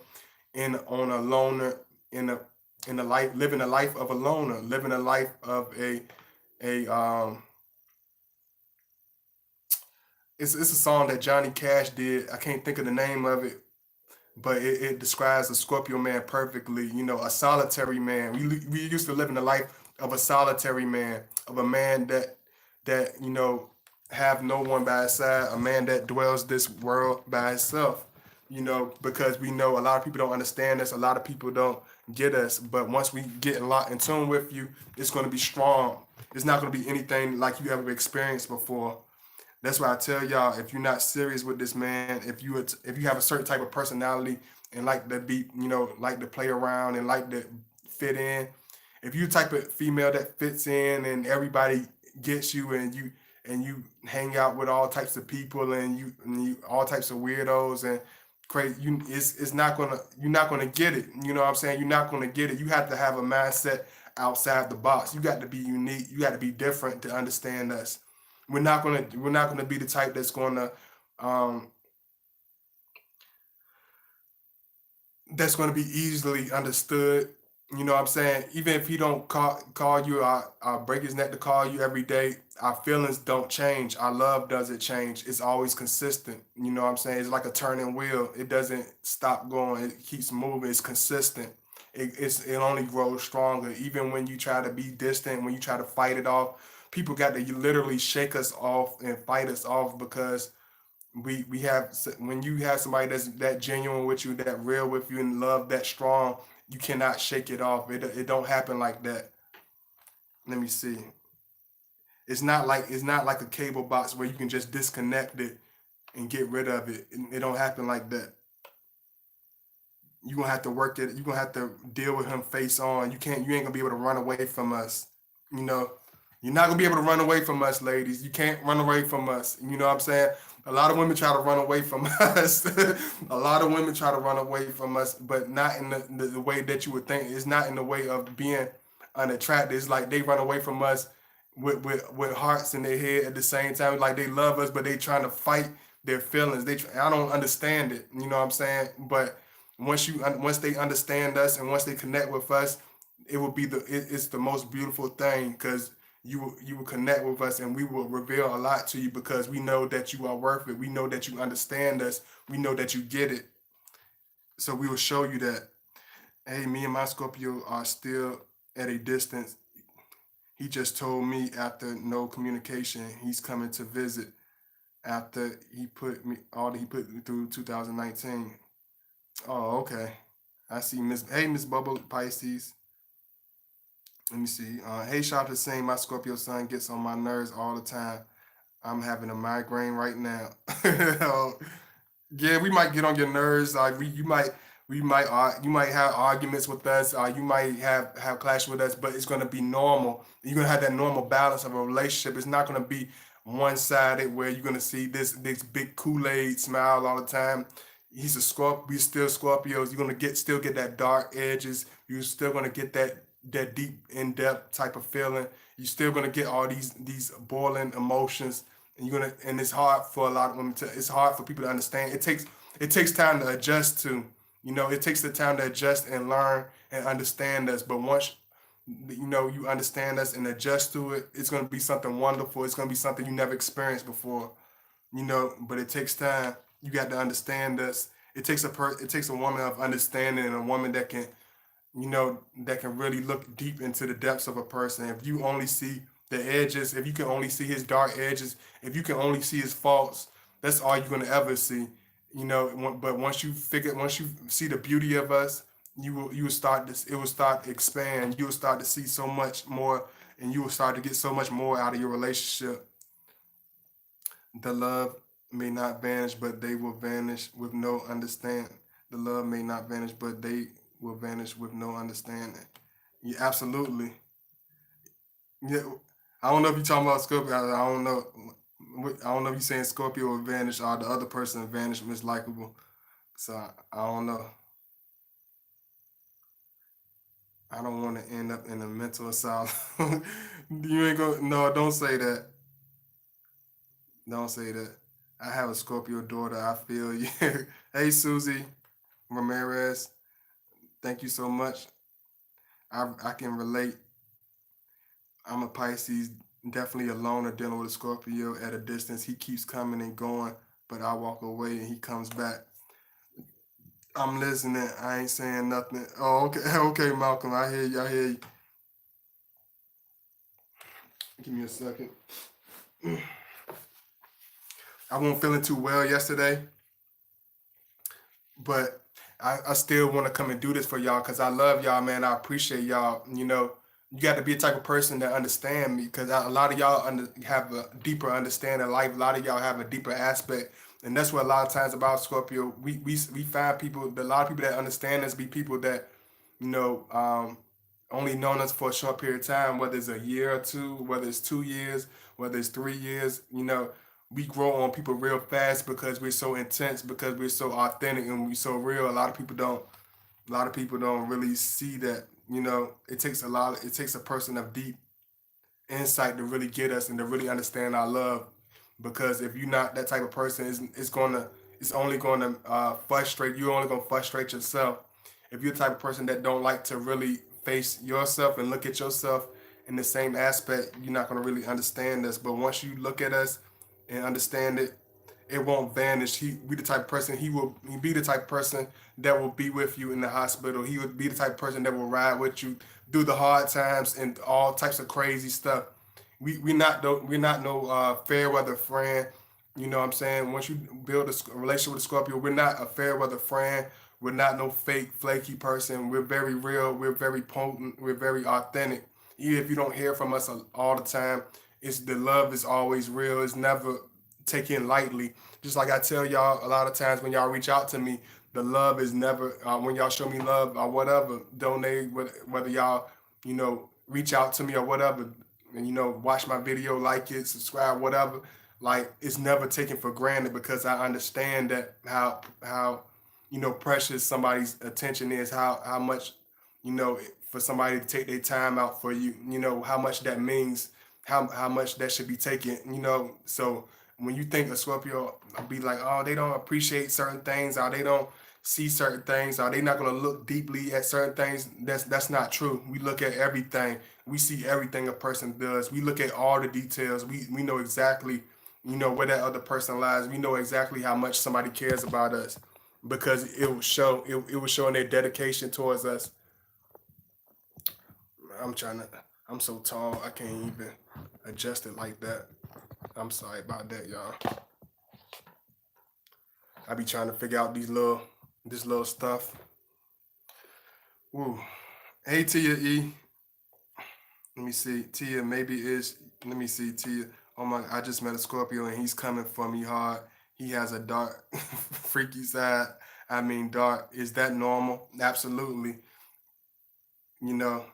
in on a loner in a life, living a life of a loner, living a life of a it's a song that Johnny Cash did. I can't think of the name of it, but it describes a Scorpio man perfectly. A solitary man. We used to live in the life of a solitary man, of a man that have no one by his side, a man that dwells this world by himself. Because we know a lot of people don't understand us, a lot of people don't get us, but once we get a lot in tune with you, it's going to be strong. It's not going to be anything like you ever experienced before. That's why I tell y'all, if you're not serious with this man, if you have a certain type of personality and like to be, like to play around and like to fit in, if you type of female that fits in and everybody gets you and you hang out with all types of people and you all types of weirdos and crazy, it's not gonna you're not gonna get it. You know what I'm saying? You're not gonna get it. You have to have a mindset outside the box. You got to be unique. You got to be different to understand us. We're not gonna be the type that's gonna um, that's going to be easily understood. You know what I'm saying? Even if he don't call you, I break his neck to call you every day. Our feelings don't change. Our love doesn't change. It's always consistent. You know what I'm saying? It's like a turning wheel. It doesn't stop going. It keeps moving. It's consistent. It only grows stronger. Even when you try to be distant, when you try to fight it off, people got to literally shake us off and fight us off because we have when you have somebody that's that genuine with you, that real with you, and love that strong, you cannot shake it off. It don't happen like that. Let me see. It's not like a cable box where you can just disconnect it and get rid of it. It don't happen like that. You gonna have to work it. You gonna have to deal with him face on. You can't. You ain't gonna be able to run away from us. You know, you're not gonna be able to run away from us, ladies. You can't run away from us. You know what I'm saying? A lot of women try to run away from us. A lot of women try to run away from us, but not in the way that you would think. It's not in the way of being unattractive. It's like they run away from us with hearts in their head at the same time. Like they love us, but they trying to fight their feelings. I don't understand it. You know what I'm saying? But once they understand us and once they connect with us, it will be it's the most beautiful thing because you will connect with us and we will reveal a lot to you because we know that you are worth it. We know that you understand us. We know that you get it. So we will show you that. Hey, me and my Scorpio are still at a distance. He just told me after no communication, he's coming to visit after he put me all that he put me through 2019. Oh, okay. I see Miss. Hey, Miss Bubble Pisces. Let me see. Hey, Shop is saying my Scorpio sun gets on my nerves all the time. I'm having a migraine right now. Yeah, we might get on your nerves. You might have arguments with us. You might have clash with us, but it's gonna be normal. You're gonna have that normal balance of a relationship. It's not gonna be one sided where you're gonna see this big Kool Aid smile all the time. He's a Scorpio. We still Scorpios. You're gonna still get that dark edges. You're still gonna get that deep in depth type of feeling. You're still gonna get all these boiling emotions and it's hard for a lot of women to it's hard for people to understand. It takes time to adjust to, it takes the time to adjust and learn and understand us. But once you understand us and adjust to it, it's going to be something wonderful. It's going to be something you never experienced before. But it takes time. You got to understand us. It takes a woman of understanding and a woman that can really look deep into the depths of a person. If you only see the edges, if you can only see his dark edges, if you can only see his faults, that's all you're gonna ever see. But once you see the beauty of us, you will start this. It will start to expand. You will start to see so much more, and you will start to get so much more out of your relationship. The love may not vanish, but they will vanish with no understanding. The love may not vanish, but they will vanish with no understanding. Yeah, absolutely. Yeah, I don't know if you're talking about Scorpio. I don't know. I don't know if you're saying Scorpio will vanish or the other person vanish mislikable. So I don't know. I don't want to end up in a mental asylum. You ain't gonna. No, don't say that. Don't say that. I have a Scorpio daughter. I feel you. Hey, Susie Ramirez. Thank you so much. I can relate. I'm a Pisces, definitely a loner dealing with a Scorpio at a distance. He keeps coming and going, but I walk away and he comes back. I'm listening. I ain't saying nothing. Oh, okay, okay, Malcolm. I hear you. I hear you. Give me a second. I wasn't feeling too well yesterday, but I still want to come and do this for y'all because I love y'all, man. I appreciate y'all. You got to be a type of person that understand me because a lot of y'all have a deeper understanding of life. A lot of y'all have a deeper aspect, and that's what a lot of times about Scorpio. We find people. A lot of people that understand us be people that you know, only known us for a short period of time, whether it's a year or two, whether it's 2 years, whether it's 3 years, we grow on people real fast because we're so intense, because we're so authentic and we're so real. A lot of people don't really see that. It takes a person of deep insight to really get us and to really understand our love. because if you're not that type of person, it's only gonna frustrate you. Only gonna frustrate yourself. If you're the type of person that don't like to really face yourself and look at yourself in the same aspect, you're not gonna really understand this. But once you look at us and understand it, it won't vanish. He be the type of person he be the type of person that will be with you in the hospital. He would be the type of person that will ride with you through the hard times and all types of crazy stuff. We're not no fair weather friend. You know what I'm saying? Once you build a relationship with a Scorpio, we're not a fair weather friend. We're not no fake, flaky person. We're very real. We're very potent. We're very authentic. Even if you don't hear from us all the time, it's the love is always real. It's never taken lightly. Just like I tell y'all a lot of times when y'all reach out to me, the love is never when y'all show me love or whatever, donate whether y'all reach out to me or whatever, and watch my video, like it, subscribe, whatever. Like it's never taken for granted because I understand that how precious somebody's attention is, how much for somebody to take their time out for you, how much that means, how much that should be taken, so when you think of Scorpio, I'll be like, oh, they don't appreciate certain things, or they don't see certain things, or they not gonna look deeply at certain things. That's not true. We look at everything. We see everything a person does. We look at all the details. We know exactly, where that other person lies. We know exactly how much somebody cares about us because it will show. It will show in their dedication towards us. I'm trying to. I'm so tall. I can't even adjust it like that. I'm sorry about that, y'all. I be trying to figure out this little stuff. Woo. Hey Tia E. Let me see. Tia maybe is let me see Tia. Oh my, I just met a Scorpio and he's coming for me hard. He has a dark freaky side. I mean dark. Is that normal? Absolutely. You know.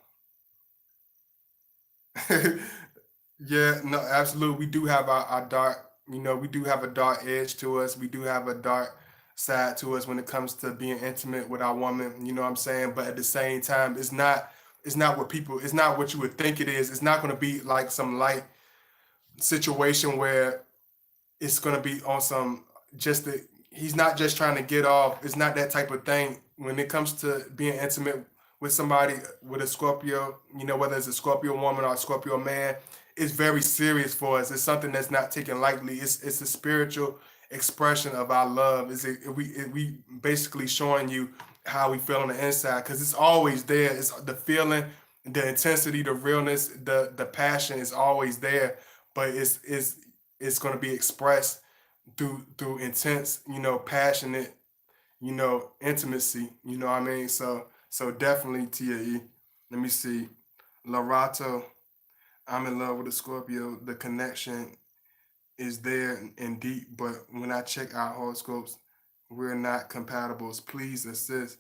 Yeah, no, absolutely. We do have our dark, we do have a dark edge to us. We do have a dark side to us when it comes to being intimate with our woman, you know what I'm saying? But at the same time, it's not what you would think it is. It's not gonna be like some light situation where it's gonna be on some just the he's not just trying to get off. It's not that type of thing. When it comes to being intimate with somebody with a Scorpio, whether it's a Scorpio woman or a Scorpio man, it's very serious for us. It's something that's not taken lightly. It's a spiritual expression of our love. We basically showing you how we feel on the inside because it's always there. It's the feeling, the intensity, the realness, the passion is always there, but it's going to be expressed through intense, passionate, intimacy. You know what I mean? So definitely TAE. Let me see. Larato, I'm in love with a Scorpio. The connection is there and deep, but when I check our horoscopes, we're not compatibles. Please assist.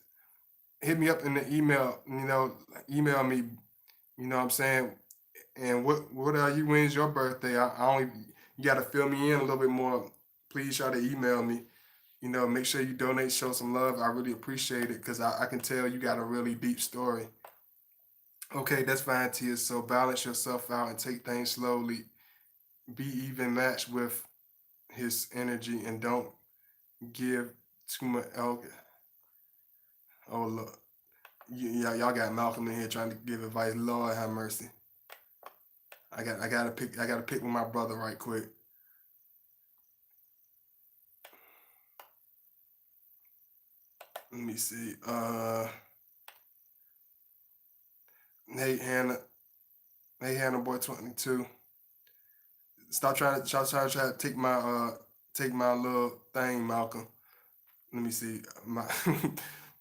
Hit me up in the email, email me, you know what I'm saying? And what are you? When's your birthday? I only you gotta fill me in a little bit more. Please try to email me. Make sure you donate, show some love. I really appreciate it because I can tell you got a really deep story. Okay, that's fine, Tia. So balance yourself out and take things slowly. Be even matched with his energy and don't give too much. Oh look, y'all got Malcolm in here trying to give advice. Lord have mercy. I gotta pick with my brother right quick. Let me see. Hey Hannah, hey Hannah boy 22. Stop trying to take my little thing, Malcolm. Let me see. My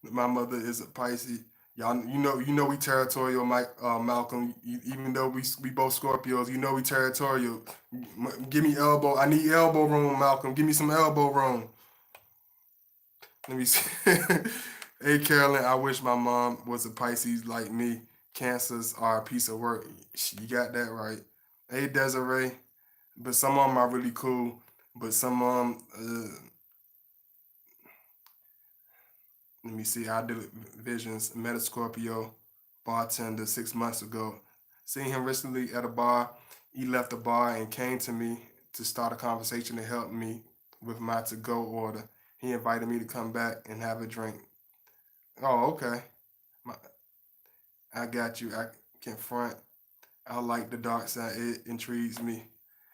my mother is a Pisces. Y'all, we territorial, Mike, Malcolm. Even though we both Scorpios, we territorial. Give me elbow. I need elbow room, Malcolm. Give me some elbow room. Let me see. Hey, Carolyn, I wish my mom was a Pisces like me. Cancers are a piece of work. You got that right. Hey, Desiree. But some of them are really cool. But some of them, let me see. I did visions. Met a Scorpio bartender 6 months ago. Seen him recently at a bar. He left the bar and came to me. to start a conversation to help me with my to go order. He invited me to come back and have a drink. Oh, okay. My, I got you. I confront. I like the dark side. It intrigues me.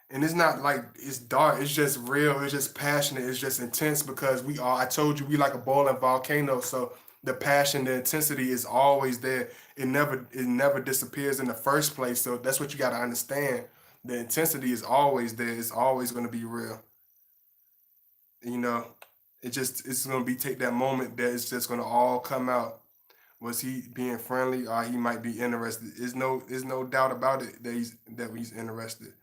And it's not like it's dark. It's just real. It's just passionate. It's just intense because we are. I told you we like a boiling volcano. So the passion, the intensity is always there. It never disappears in the first place. So that's what you got to understand. The intensity is always there. It's always going to be real. You know, it's going to be take that moment that it's just going to all come out. Was he being friendly or he might be interested? There's no doubt about it that he's interested.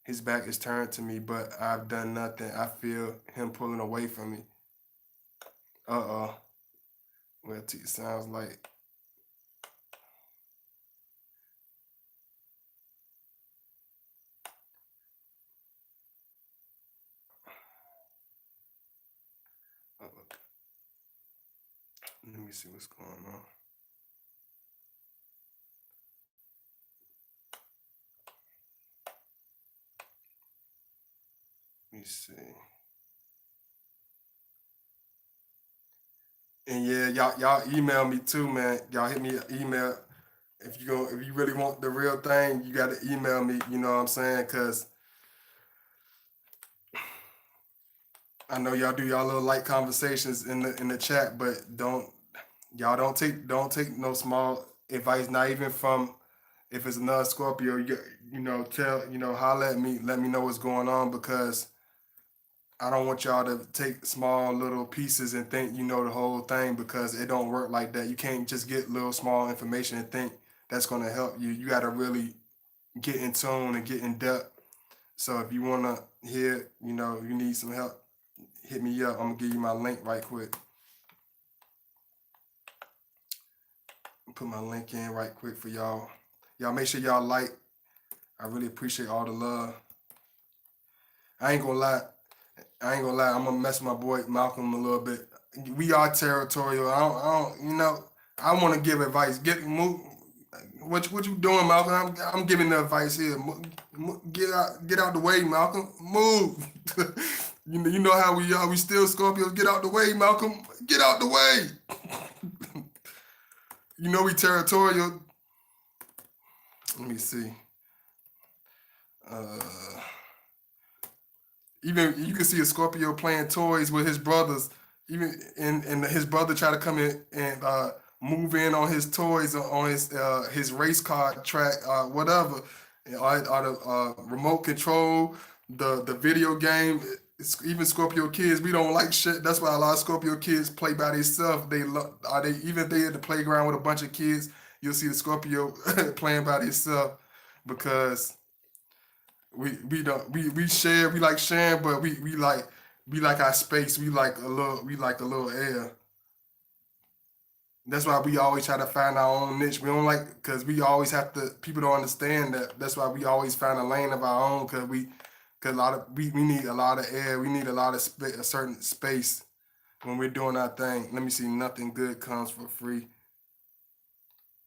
His back is turned to me, but I've done nothing. I feel him pulling away from me. Uh-oh. Well, it sounds like uh, let me see what's going on. Let me see. And yeah, y'all email me too, man. Y'all hit me an email. If you really want the real thing, you gotta email me, you know what I'm saying? Cause I know y'all do y'all little light conversations in the chat, but don't take no small advice, not even from if it's another Scorpio, holler at me, let me know what's going on because I don't want y'all to take small little pieces and think you know the whole thing because it don't work like that. You can't just get little small information and think that's gonna help you. You gotta really get in tune and get in depth. So if you wanna hear, you need some help, hit me up. I'm gonna give you my link right quick. Put my link in right quick for y'all. Y'all make sure y'all like. I really appreciate all the love. I ain't gonna lie. I'm gonna mess my boy Malcolm a little bit. We are territorial. I want to give advice. Get move. What you doing, Malcolm? I'm giving the advice here. Get out the way, Malcolm. Move. You know how we are. We still Scorpios. Get out the way, Malcolm. Get out the way. We territorial. Let me see. Uh, Even you can see a Scorpio playing toys with his brothers. And his brother try to come in and move in on his toys on his race car track, whatever, or the remote control, the video game. Even Scorpio kids, we don't like shit. That's why a lot of Scorpio kids play by themselves. Even if they at the playground with a bunch of kids, you'll see the Scorpio playing by themselves because we don't we share, we like sharing, but we like our space. We like a little air. That's why we always try to find our own niche. We don't like because we always have to. People don't understand that. That's why we always find a lane of our own because we need a lot of air. We need a lot of a certain space when we're doing our thing. Let me see. Nothing good comes for free.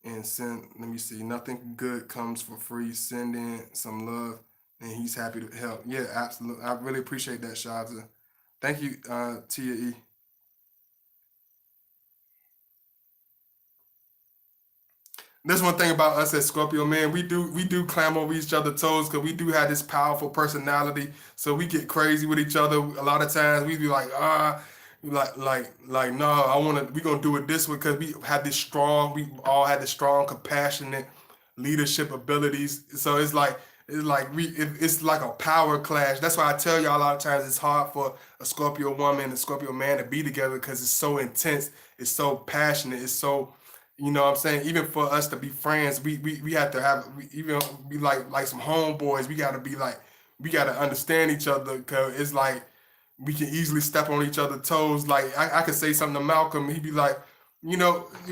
And send. Let me see. Nothing good comes for free. Send in some love, and he's happy to help. Yeah, absolutely. I really appreciate that, Shaza. Thank you, Tia E. That's one thing about us as Scorpio, man. We do climb over each other's toes because we do have this powerful personality. So we get crazy with each other. A lot of times we be like, no, we gonna do it this way because we all had this strong, compassionate leadership abilities. So it's like a power clash. That's why I tell y'all a lot of times it's hard for a Scorpio woman and a Scorpio man to be together because it's so intense, it's so passionate, it's so what I'm saying? Even for us to be friends, we have to have even be like some homeboys. We gotta understand each other because it's like we can easily step on each other's toes. Like I could say something to Malcolm, he'd be like, he'd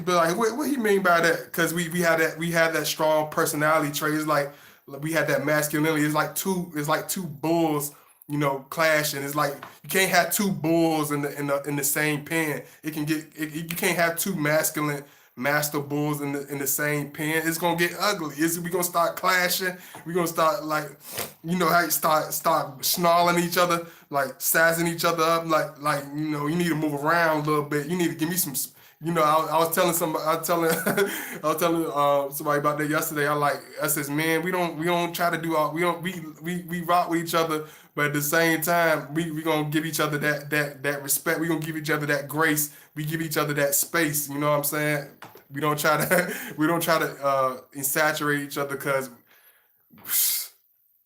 be like, what he mean by that? Because we had that strong personality trait. It's like we had that masculinity. It's like two bulls, clashing. It's like you can't have two bulls in the same pen. You can't have two master bulls in the same pen, it's gonna get ugly. We gonna start clashing. We gonna start like, how you start snarling each other, like sizing each other up, like you need to move around a little bit. You need to give me some. I was telling somebody, I was telling somebody about that yesterday. I says, man, we don't try to do all, we rock with each other, but at the same time, we gonna give each other that respect. We gonna give each other that grace. We give each other that space. You know what I'm saying? We don't try to saturate each other because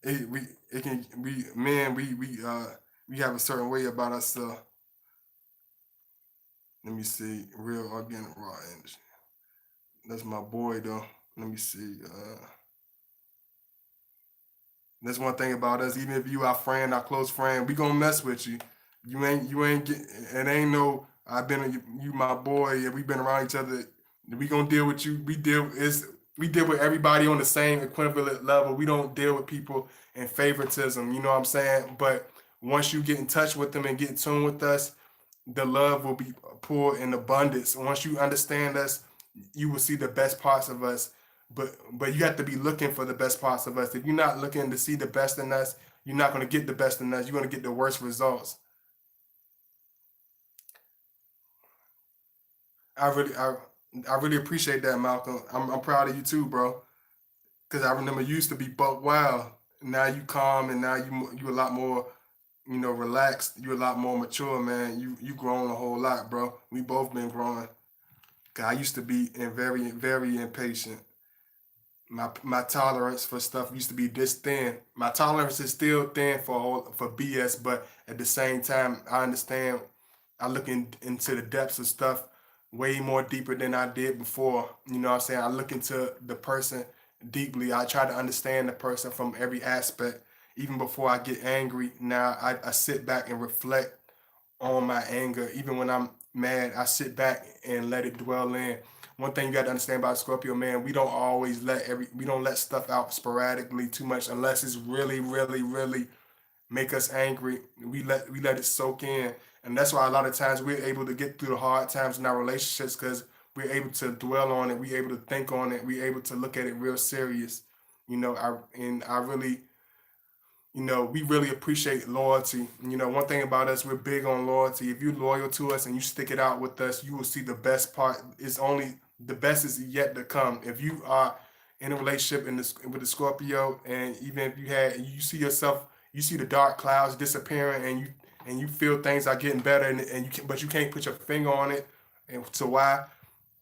it we it can we man we have a certain way about ourselves. Let me see, real organic raw energy. That's my boy though. Let me see. That's one thing about us. Even if you our friend, our close friend, we gonna mess with you. You ain't get. It ain't no. I've been you my boy. Yeah, we been around each other. We gonna deal with you. We deal with everybody on the same equivalent level. We don't deal with people in favoritism. You know what I'm saying? But once you get in touch with them and get in tune with us, the love will be poured in abundance. Once you understand us, you will see the best parts of us. But you have to be looking for the best parts of us. If you're not looking to see the best in us, you're not going to get the best in us. You're going to get the worst results. I really, I, I really appreciate that, Malcolm. I'm proud of you too, bro. Because I remember you used to be buck wild. Now you calm, and now you a lot more, relaxed. You a lot more mature, man. You grown a whole lot, bro. We both been growing. 'Cause I used to be very very impatient. My tolerance for stuff used to be this thin. My tolerance is still thin for BS, but at the same time, I understand. I look into the depths of stuff way more deeper than I did before. You know what I'm saying? I look into the person deeply. I try to understand the person from every aspect. Even before I get angry, now I sit back and reflect on my anger. Even when I'm mad, I sit back and let it dwell in. One thing you got to understand about Scorpio, man, we don't let stuff out sporadically too much unless it's really, really, really make us angry. We let it soak in, and that's why a lot of times we're able to get through the hard times in our relationships because we're able to dwell on it. We're able to think on it. We're able to look at it real serious. I really we really appreciate loyalty. One thing about us, we're big on loyalty. If you're loyal to us and you stick it out with us, you will see the best part. It's only the best is yet to come. If you are in a relationship with the Scorpio, and even if you see yourself, you see the dark clouds disappearing, and you feel things are getting better, but you can't put your finger on it, and so why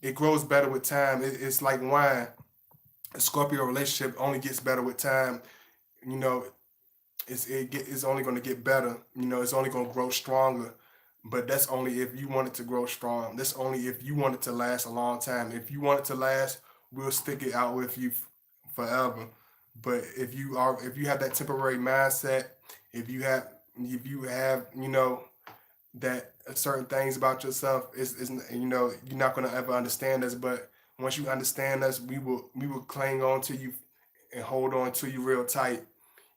it grows better with time. It's like wine. A Scorpio relationship only gets better with time. You know, it's only going to get better. It's only going to grow stronger. But that's only if you want it to grow strong. That's only if you want it to last a long time. If you want it to last, we'll stick it out with you forever. But if you have that temporary mindset, if you have that certain things about yourself, is you're not going to ever understand us. But once you understand us, we will cling on to you and hold on to you real tight.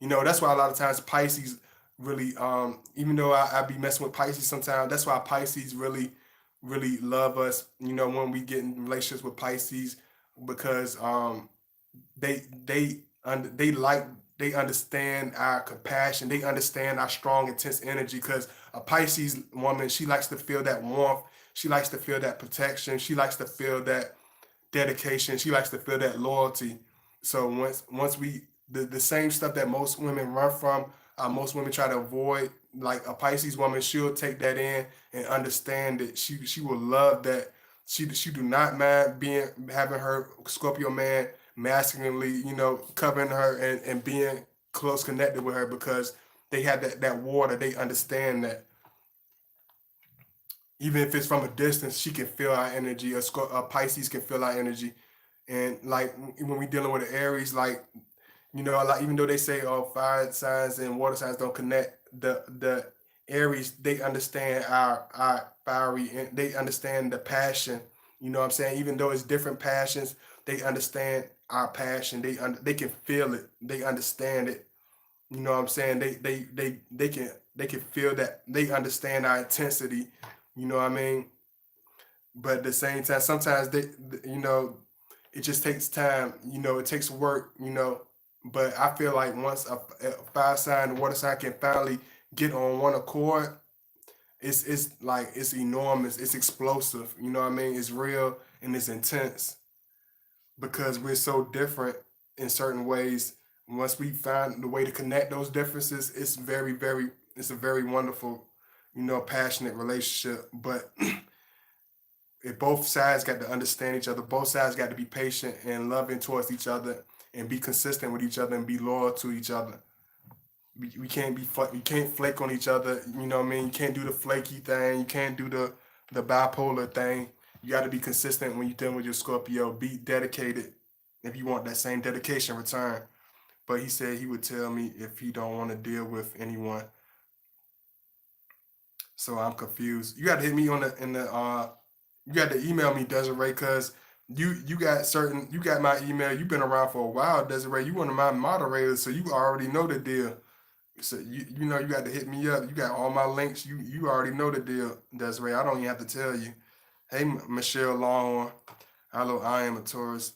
That's why a lot of times Pisces really, even though I be messing with Pisces sometimes, that's why Pisces really, really love us, when we get in relationships with Pisces, because they understand our compassion, they understand our strong, intense energy, because a Pisces woman, she likes to feel that warmth, she likes to feel that protection, she likes to feel that dedication. She likes to feel that loyalty. So once the same stuff that most women run from, most women try to avoid. Like a Pisces woman, she'll take that in and understand it. She will love that. She do not mind having her Scorpio man masculinely, covering her and being close connected with her, because they have that water. They understand that even if it's from a distance, she can feel our energy. A Pisces can feel our energy. And like when we dealing with an Aries, like like even though they say fire signs and water signs don't connect, the Aries, they understand our fiery, and they understand the passion. You know what I'm saying? Even though it's different passions, they understand our passion. They can feel it. They understand it. You know what I'm saying? They can feel that. They understand our intensity. You know what I mean? but at the same time, sometimes you know, it just takes time. You know, it takes work. You know, but I feel like once a fire sign and water sign can finally get on one accord, it's like it's enormous. It's explosive. You know what I mean? It's real and it's intense because we're so different in certain ways. Once we find the way to connect those differences, it's it's a very wonderful, passionate relationship. But if both sides got to understand each other, both sides got to be patient and loving towards each other and be consistent with each other and be loyal to each other. We can't we can't flake on each other. You know what I mean? You can't do the flaky thing. You can't do the bipolar thing. You got to be consistent when you're dealing with your Scorpio. Be dedicated if you want that same dedication return. But he said he would tell me if he don't want to deal with anyone. So I'm confused. You got to hit me on the in the you got to email me, Desiree, cause you got my email. You've been around for a while, Desiree. You one of my moderators, so you already know the deal. So you know you got to hit me up. You got all my links. You already know the deal, Desiree. I don't even have to tell you. Hey, Michelle Long. Hello, I am a Taurus.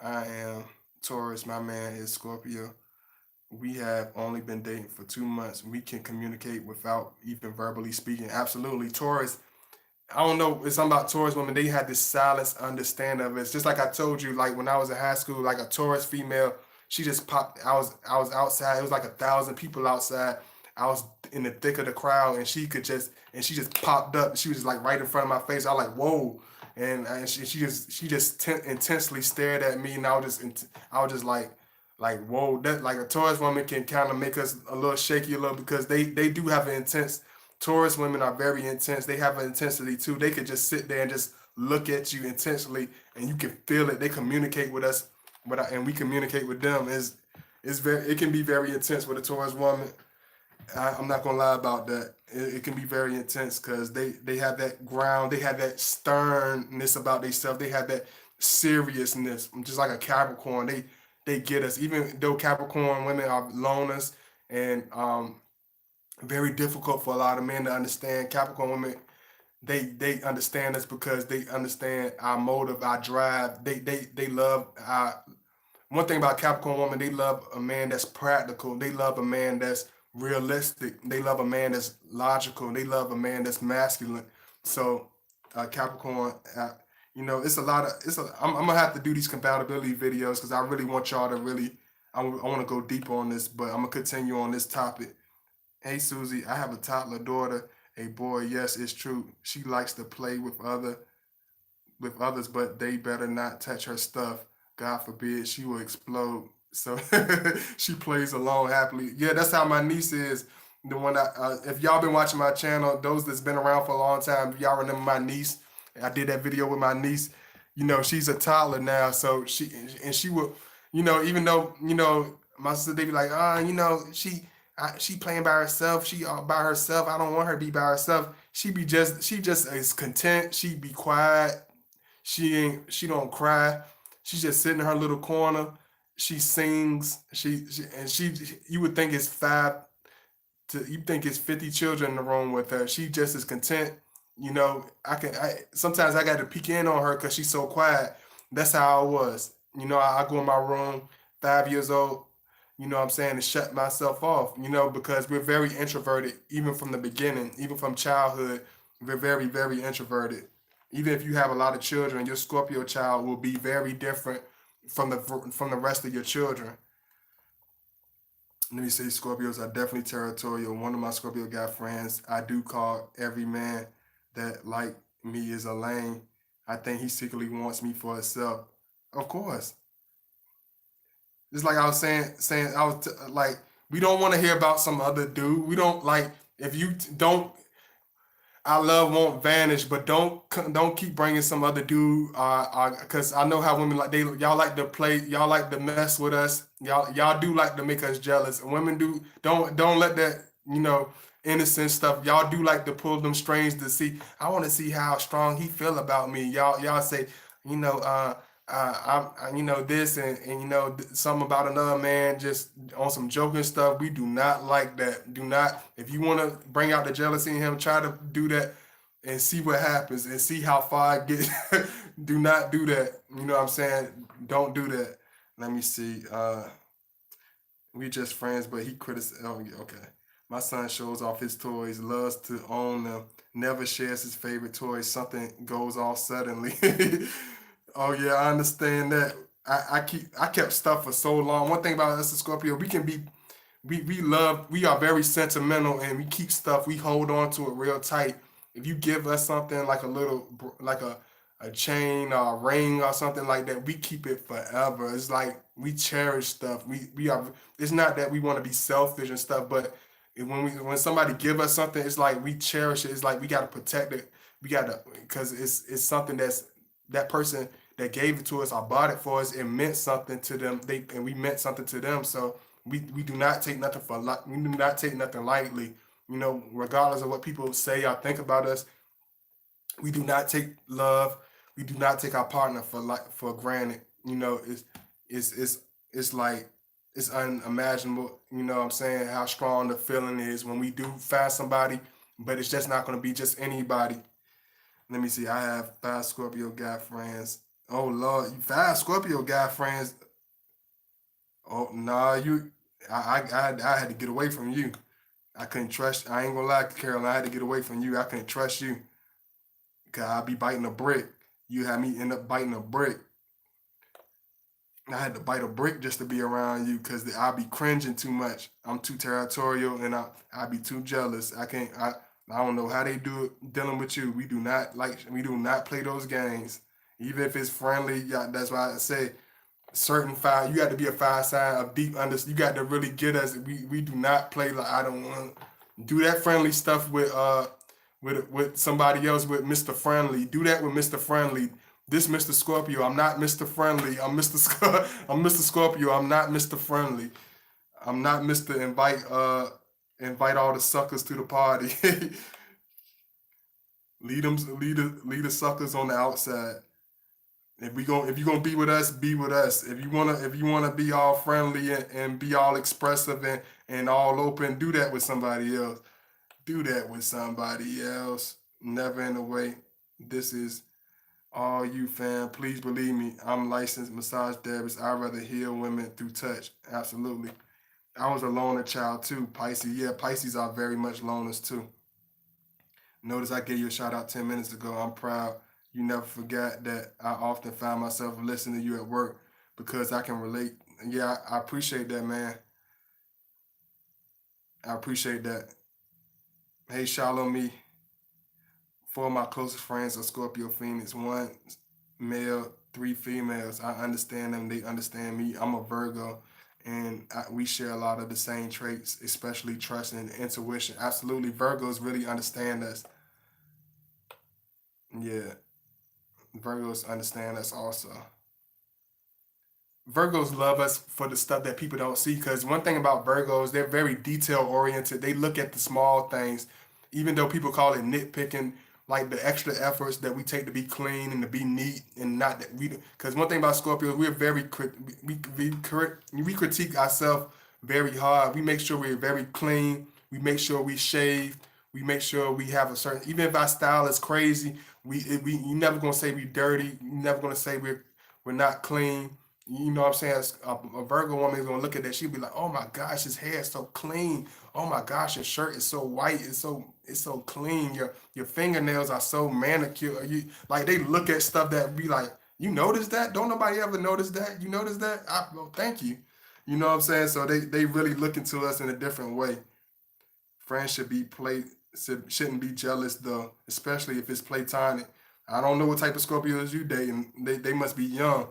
I am Taurus. My man is Scorpio. We have only been dating for 2 months. We can communicate without even verbally speaking. Absolutely, Taurus. I don't know. It's something about Taurus women. They had this silence understanding of it. It's just like I told you. Like when I was in high school, like a Taurus female, she just popped. I was outside. It was like 1,000 people outside. I was in the thick of the crowd, and she just popped up. She was just like right in front of my face. I was like, whoa, and she just intensely stared at me, and I was just like whoa. That like a Taurus woman can kind of make us a little shaky a little because they do have an intense. Taurus women are very intense. They have an intensity too. They could just sit there and just look at you intensely, and you can feel it. They communicate with us, and we communicate with them. It can be very intense with a Taurus woman. I'm not gonna lie about that. It can be very intense because they have that ground. They have that sternness about themselves. They have that seriousness, just like a Capricorn. They get us. Even though Capricorn women are loners and very difficult for a lot of men to understand. Capricorn women, they understand us because they understand our motive, our drive. They love our. One thing about Capricorn women, they love a man that's practical. They love a man that's realistic. They love a man that's logical. They love a man that's masculine. So Capricorn, it's a lot of I'm gonna have to do these compatibility videos because I really want y'all to really. I want to go deeper on this, but I'm gonna continue on this topic. Hey Susie, I have a toddler daughter, a boy. Yes, it's true. She likes to play with others, but they better not touch her stuff. God forbid she will explode. So she plays alone happily. Yeah, that's how my niece is. The one if y'all been watching my channel, those that's been around for a long time, y'all remember my niece. I did that video with my niece. She's a toddler now, so she will, even though my sister they be like, she playing by herself. She all by herself. I don't want her to be by herself. She just is content. She be quiet. She don't cry. She just sit in her little corner. She sings. She you would think it's you think it's 50 children in the room with her. She just is content. I sometimes I got to peek in on her because she's so quiet. That's how I was. I go in my room, 5 years old, what I'm saying, to shut myself off, because we're very introverted, even from the beginning, even from childhood, we're very, very introverted. Even if you have a lot of children, your Scorpio child will be very different from the rest of your children. Let me say Scorpios are definitely territorial. One of my Scorpio guy friends, I do call every man that like me is a lame. I think he secretly wants me for himself. Of course. Just like I was saying like we don't want to hear about some other dude. We don't like if you don't. I love Wont Vanish, but don't keep bringing some other dude. Cause I know how women like y'all like to play, y'all like to mess with us. Y'all do like to make us jealous. And women do don't let that innocent stuff. Y'all do like to pull them strings to see. I want to see how strong he feel about me. Y'all say you know this and something about another man just on some joking stuff. We do not like that. Do not. If you want to bring out the jealousy in him, try to do that. and see what happens and see how far I get. Do not do that. You know what I'm saying? Don't do that. Let me see. We just friends, but he criticized. Oh, yeah, okay. My son shows off his toys, loves to own them, never shares his favorite toys. Something goes off suddenly. Oh yeah, I understand that. I kept stuff for so long. One thing about us, the Scorpio, we can be we are very sentimental and we keep stuff, we hold on to it real tight. If you give us something like a little like a chain or a ring or something like that, we keep it forever. It's like we cherish stuff. We are, it's not that we want to be selfish and stuff, but when somebody give us something, it's like we cherish it. It's like we got to protect it. We got to, because it's something that's, that person that gave it to us or bought it for us, it meant something to them. They, and we meant something to them. So we do not take nothing for we do not take nothing lightly. You know, regardless of what people say or think about us, we do not take love. We do not take our partner for for granted. You know, it's it's it's like it's unimaginable. You know what I'm saying? How strong the feeling is when we do find somebody, but it's just not going to be just anybody. Let me see. I have 5 Scorpio guy friends. Oh Lord, you 5 Scorpio guy friends. Oh nah, you. I had to get away from you. I couldn't trust. I ain't gonna lie, Carol. I had to get away from you. I couldn't trust you. Cause I'd be biting a brick. You had me end up biting a brick. I had to bite a brick just to be around you because I'd be cringing too much. I'm too territorial and I'd be too jealous. I can't. I don't know how they do it dealing with you. We do not like. We do not play those games. Even if it's friendly, yeah, that's why I say certain five. You got to be a 5 sign of deep under. You got to really get us. We do not play like, I don't want to do that friendly stuff with somebody else, with Mr. Friendly. Do that with Mr. Friendly. This Mr. Scorpio. I'm not Mr. Friendly. I'm Mr. I'm Mr. Scorpio. I'm not Mr. Friendly. I'm not Mr. Invite all the suckers to the party. Lead the suckers on the outside. If you gonna be with us, be with us. If you wanna be all friendly and be all expressive and all open, do that with somebody else. Do that with somebody else. Never in the way. This is all you, fam. Please believe me. I'm licensed massage therapist. I'd rather heal women through touch. Absolutely. I was a loner child too. Pisces. Yeah, Pisces are very much loners too. Notice I gave you a shout out 10 minutes ago. I'm proud. You never forgot that I often find myself listening to you at work because I can relate. Yeah, I appreciate that, man. I appreciate that. Hey, Shalom me. 4 of my closest friends are Scorpio Phoenix. 1 male, 3 females. I understand them. They understand me. I'm a Virgo. And we share a lot of the same traits, especially trust and intuition. Absolutely. Virgos really understand us. Yeah. Virgos understand us also. Virgos love us for the stuff that people don't see. Because one thing about Virgos, they're very detail oriented. They look at the small things, even though people call it nitpicking, like the extra efforts that we take to be clean and to be neat and not that we. Because one thing about Scorpios, we're very we critique ourselves very hard. We make sure we're very clean. We make sure we shave. We make sure we have a certain. Even if our style is crazy, we you never gonna say we dirty. You never gonna say we're not clean. You know what I'm saying? A Virgo woman is gonna look at that. She'll be like, "Oh my gosh, his hair is so clean. Oh my gosh, his shirt is so white. It's so clean. Your fingernails are so manicured." You like they look at stuff that be like, "You notice that? Don't nobody ever notice that? You notice that? Well, thank you." You know what I'm saying? So they really look into us in a different way. Friends shouldn't be jealous though, especially if it's platonic. I don't know what type of Scorpios you dating. They must be young.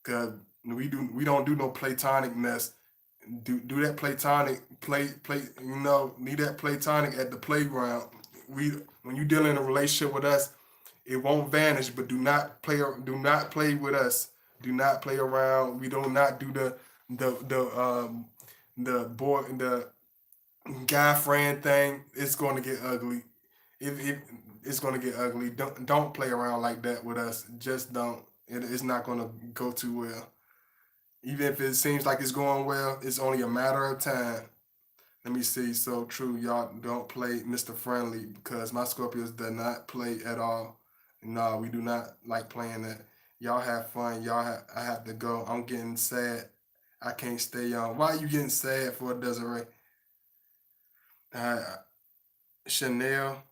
Cause we don't do no platonic mess. Do that platonic play. You know, leave that platonic at the playground. We when you deal in a relationship with us, it won't vanish. But do not play with us. Do not play around. We do not do the guy friend thing. It's going to get ugly. It's going to get ugly. Don't play around like that with us. Just don't. It's not going to go too well. Even if it seems like it's going well, it's only a matter of time. Let me see. So true. Y'all don't play Mr. Friendly because my Scorpios do not play at all. No, we do not like playing that. Y'all have fun. I have to go. I'm getting sad. I can't stay on. Why are you getting sad for, Desiree? Uh, Chanel.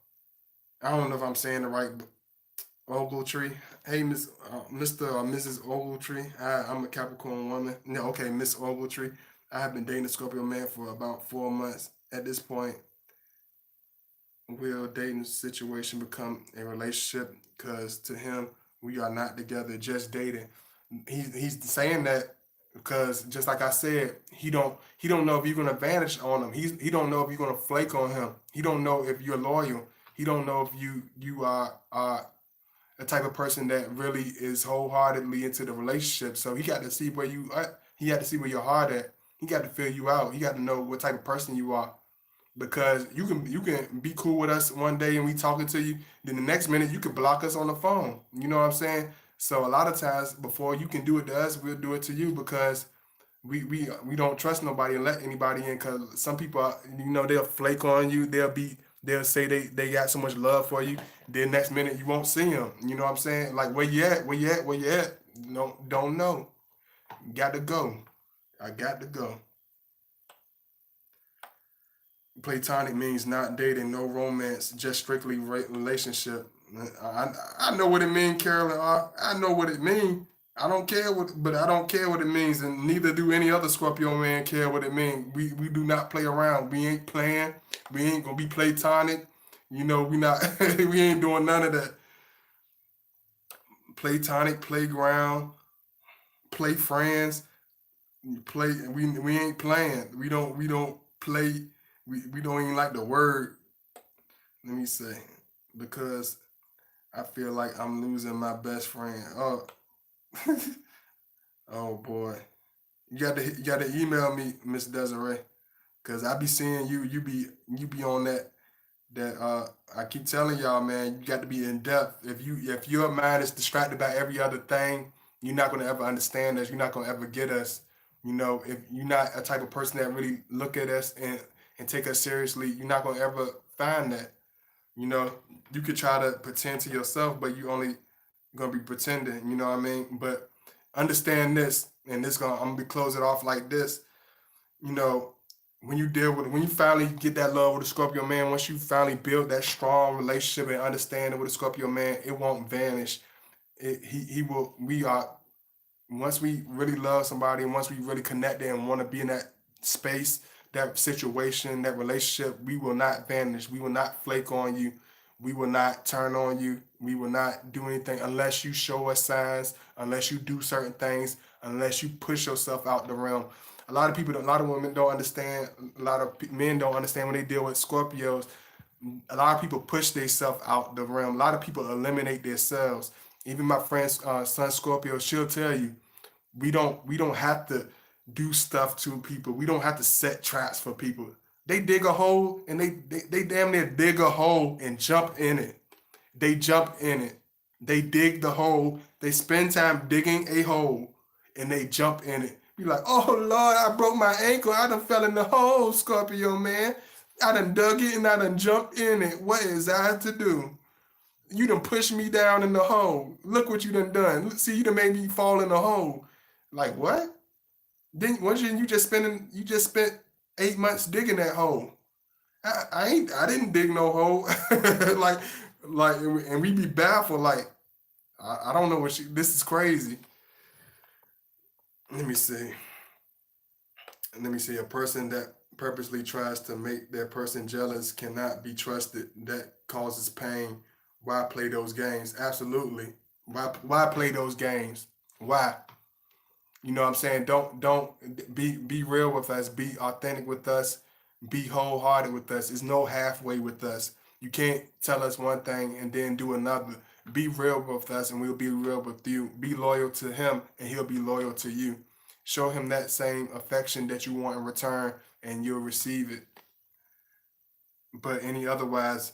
I don't know if I'm saying the right. Ogletree. Hey, Mr. or Mrs. Ogletree. I'm a Capricorn woman. No, okay, Miss Ogletree. I have been dating a Scorpio man for about 4 months. At this point, will dating situation become a relationship? Because to him, we are not together, just dating. He's saying that because just like I said, he don't know if you're gonna vanish on him. He don't know if you're gonna flake on him. He don't know if you're loyal. He don't know if you are a type of person that really is wholeheartedly into the relationship. So he got to see where you at. He got to see where your heart at. He got to feel you out. He got to know what type of person you are. Because you can be cool with us one day and we talking to you, then the next minute you can block us on the phone. You know what I'm saying? So a lot of times before you can do it to us, we'll do it to you because we don't trust nobody and let anybody in because some people they'll flake on you. They'll say they got so much love for you. Then next minute you won't see them. You know what I'm saying? Like where you at? Where you at? Where you at? No, don't know. Got to go. I got to go. Platonic means not dating, no romance, just strictly relationship. I know what it means, Carolyn. I know what it means. I don't care what it means, and neither do any other Scorpio man care what it means. We do not play around. We ain't playing. We ain't gonna be platonic. We not. We ain't doing none of that. Platonic playground, play friends, play. We ain't playing. We don't play. We don't even like the word. Let me say because I feel like I'm losing my best friend. Oh, oh boy. You got to email me, Miss Desiree, cause I be seeing you be on that. I keep telling y'all, man, you got to be in depth. If your mind is distracted by every other thing, you're not gonna ever understand us. You're not gonna ever get us. If you're not a type of person that really look at us and take us seriously, you're not gonna ever find that. You know, you could try to pretend to yourself, but you only gonna be pretending. You know what I mean? But understand this, and I'm gonna be close it off like this. You know, when you finally get that love with a Scorpio man, once you finally build that strong relationship and understanding with a Scorpio man, it won't vanish. He will. We are once we really love somebody and once we really connect and want to be in that space, that situation, that relationship, we will not vanish. We will not flake on you. We will not turn on you. We will not do anything unless you show us signs, unless you do certain things, unless you push yourself out the realm. A lot of women don't understand. A lot of men don't understand when they deal with Scorpios. A lot of people push themselves out the realm. A lot of people eliminate themselves. Even my friend's son Scorpio, she'll tell you we don't have to do stuff to people. We don't have to set traps for people. They dig a hole and they damn near dig a hole and jump in it. They jump in it. They dig the hole. They spend time digging a hole and they jump in it. Be like, oh Lord, I broke my ankle. I done fell in the hole, Scorpio man. I done dug it and I done jumped in it. What is I to do? You done pushed me down in the hole. Look what you done done. See, you done made me fall in the hole. Like what? Then once you just spent 8 months digging that hole. I didn't dig no hole. like and we be baffled like I don't know this is crazy. Let me see. Let me see. A person that purposely tries to make that person jealous cannot be trusted. That causes pain. Why play those games? Absolutely. Why play those games? Why? You know what I'm saying? Don't be real with us. Be authentic with us. Be wholehearted with us. There's no halfway with us. You can't tell us one thing and then do another. Be real with us and we'll be real with you. Be loyal to him and he'll be loyal to you. Show him that same affection that you want in return and you'll receive it. But any otherwise,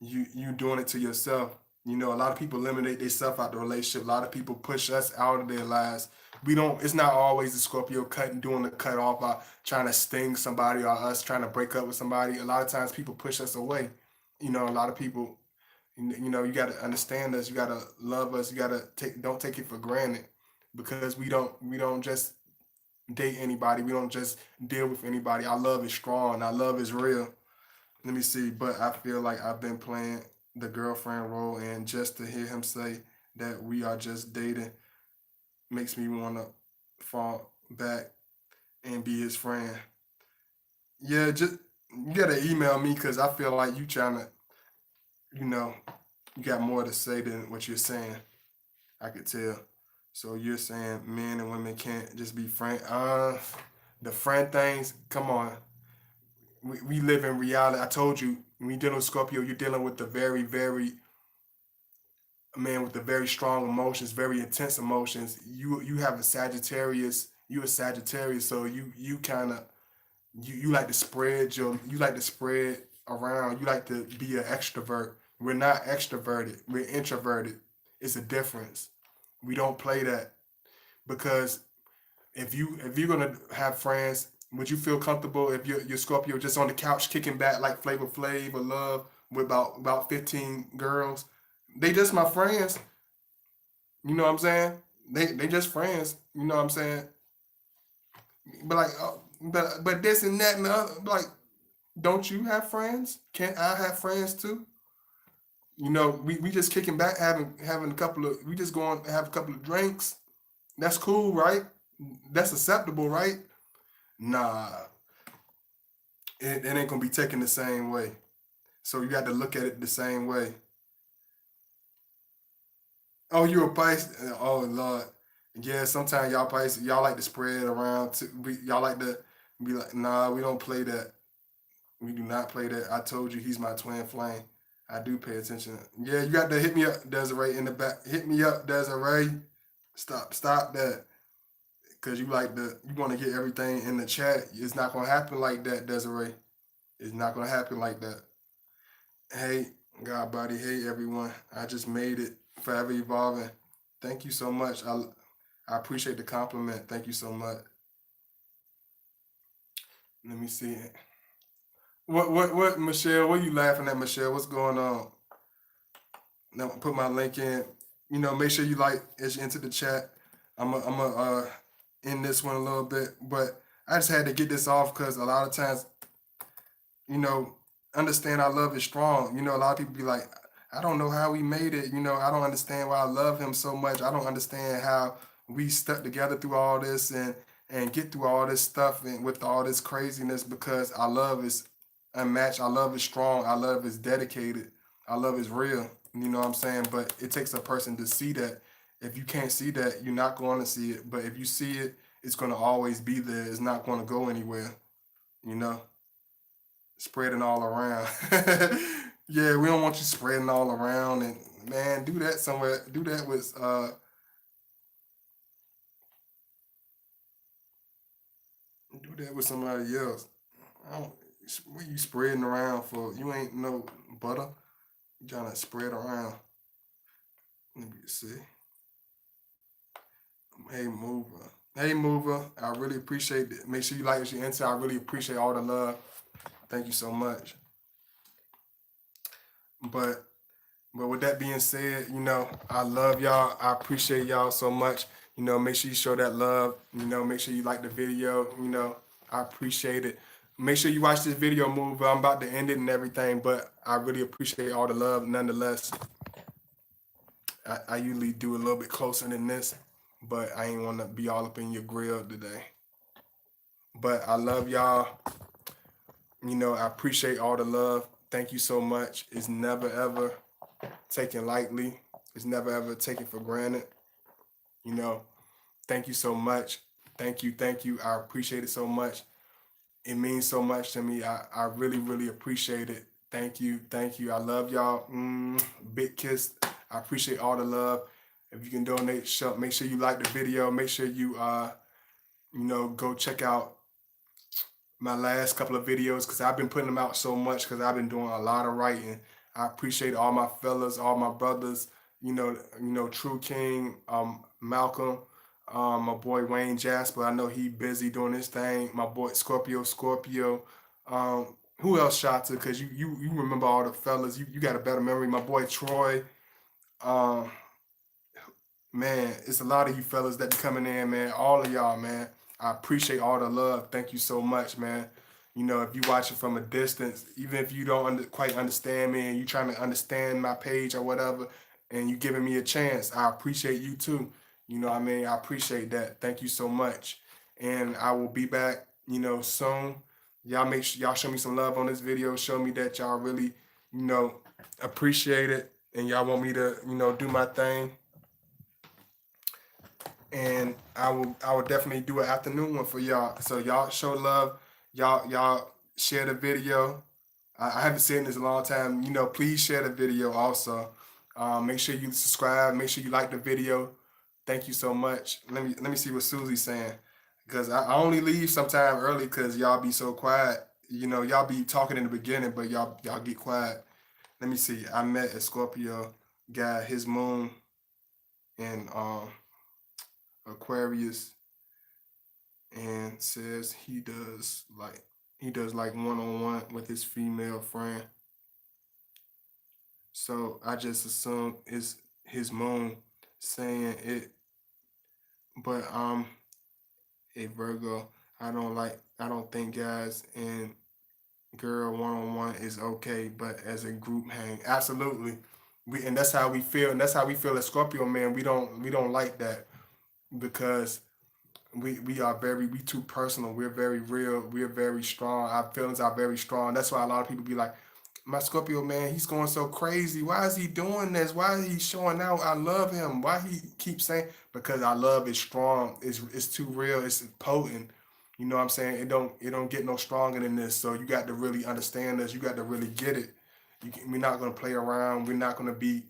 you doing it to yourself. A lot of people eliminate themselves out the relationship. A lot of people push us out of their lives We don't. It's not always the Scorpio cutting, doing the cut off, trying to sting somebody, or us trying to break up with somebody. A lot of times people push us away. A lot of people. You got to understand us. You got to love us. You got to don't take it for granted, because we don't just date anybody. We don't just deal with anybody. Our love is strong. Our love is real. Let me see. But I feel like I've been playing the girlfriend role, and just to hear him say that we are just dating makes me want to fall back and be his friend. Yeah, just you gotta email me, because I feel like you trying to, you know, you got more to say than what you're saying. I could tell. So you're saying men and women can't just be friend. The friend things. Come on, we live in reality. I told you, when you dealing with Scorpio, you're dealing with the very, very man with the very strong emotions, very intense emotions. You have a Sagittarius. You a Sagittarius, so you kind of you like to spread you like to spread around. You like to be an extrovert. We're not extroverted. We're introverted. It's a difference. We don't play that, because if you're gonna have friends, would you feel comfortable if you're Scorpio just on the couch kicking back like Flavor Flav or Love with about 15 girls? They just my friends. You know what I'm saying? They just friends. You know what I'm saying? But like, but this and that and the other. Like, don't you have friends? Can't I have friends too? We just kicking back, having a couple of, we just going to have a couple of drinks. That's cool, right? That's acceptable, right? Nah, it ain't gonna be taken the same way. So you got to look at it the same way. Oh, you a Pisces? Oh Lord, yeah. Sometimes y'all Pisces, y'all like to spread around. Y'all like to be like, nah, we don't play that. We do not play that. I told you he's my twin flame. I do pay attention. Yeah, you got to hit me up, Desiree, in the back. Hit me up, Desiree. Stop that. Cause you want to get everything in the chat. It's not gonna happen like that, Desiree. It's not gonna happen like that. Hey, God body. Hey, everyone. I just made it. Forever evolving. Thank you so much. I appreciate the compliment. Thank you so much. Let me see. What Michelle? What are you laughing at, Michelle? What's going on? Now put my link in. Make sure you like as you enter the chat. I'm end this one a little bit, but I just had to get this off, because a lot of times, you know, understand our love is strong. A lot of people be like, I don't know how we made it. I don't understand why I love him so much. I don't understand how we stuck together through all this, and get through all this stuff, and with all this craziness, because our love is unmatched. Our love is strong. Our love is dedicated. Our love is real. You know what I'm saying? But it takes a person to see that. If you can't see that, you're not going to see it. But if you see it, it's going to always be there. It's not going to go anywhere. You know, spreading all around. Yeah, we don't want you spreading all around. And man, do that somewhere. Do that with somebody else. I don't, what you spreading around for? You ain't no butter. You trying to spread around. Let me see. Hey, mover. Hey, mover. I really appreciate it. Make sure you like what you enter. I really appreciate all the love. Thank you so much. But with that being said, I love y'all. I appreciate y'all so much. Make sure you show that love. Make sure you like the video. I appreciate it. Make sure you watch this video, move. I'm about to end it and everything, but I really appreciate all the love nonetheless. I usually do a little bit closer than this, but I ain't want to be all up in your grill today. But I love y'all. I appreciate all the love. Thank you so much. It's never ever taken lightly. It's never ever taken for granted. You know, thank you so much. Thank you. I appreciate it so much. It means so much to me. I really, really appreciate it. Thank you. I love y'all. Big kiss. I appreciate all the love. If you can donate, make sure you like the video. Make sure you go check out my last couple of videos, because I've been putting them out so much, because I've been doing a lot of writing. I appreciate all my fellas, all my brothers, True King, Malcolm, My boy Wayne Jasper, I know he busy doing his thing. My boy Scorpio. Who else shot to? Cause you remember all the fellas. You got a better memory. My boy Troy. Um, Man, it's a lot of you fellas that be coming in, man. All of y'all, man. I appreciate all the love. Thank you so much, man. You know, if you watching from a distance, even if you don't quite understand me and you trying to understand my page or whatever, and you giving me a chance, I appreciate you too. You know what I mean? I appreciate that. Thank you so much. And I will be back, soon. Y'all make sure y'all show me some love on this video. Show me that y'all really, you know, appreciate it and y'all want me to, do my thing, and I will definitely do an afternoon one for y'all. So y'all show love, y'all share the video. I haven't said this in a long time. Please share the video also. Make sure you subscribe. Make sure you like the video. Thank you so much. Let me see what Susie's saying, because I only leave sometime early because y'all be so quiet. Y'all be talking in the beginning, but y'all get quiet. Let me see. I met a Scorpio guy. His moon in Aquarius, and says he does like one-on-one with his female friend. So I just assume it's his moon saying it, but a Virgo. I don't think guys and girl one-on-one is okay, but as a group hang, absolutely. And that's how we feel, and that's how we feel as Scorpio, man. We don't like that, because we too personal. We're very real. We're very strong. Our feelings are very strong. That's why a lot of people be like, my Scorpio man, he's going so crazy. Why is he doing this? Why is he showing out? I love him. Why he keeps saying? Because our love is strong. It's too real. It's potent. You know what I'm saying? It don't get no stronger than this. So you got to really understand this. You got to really get it. We're not gonna play around. We're not gonna be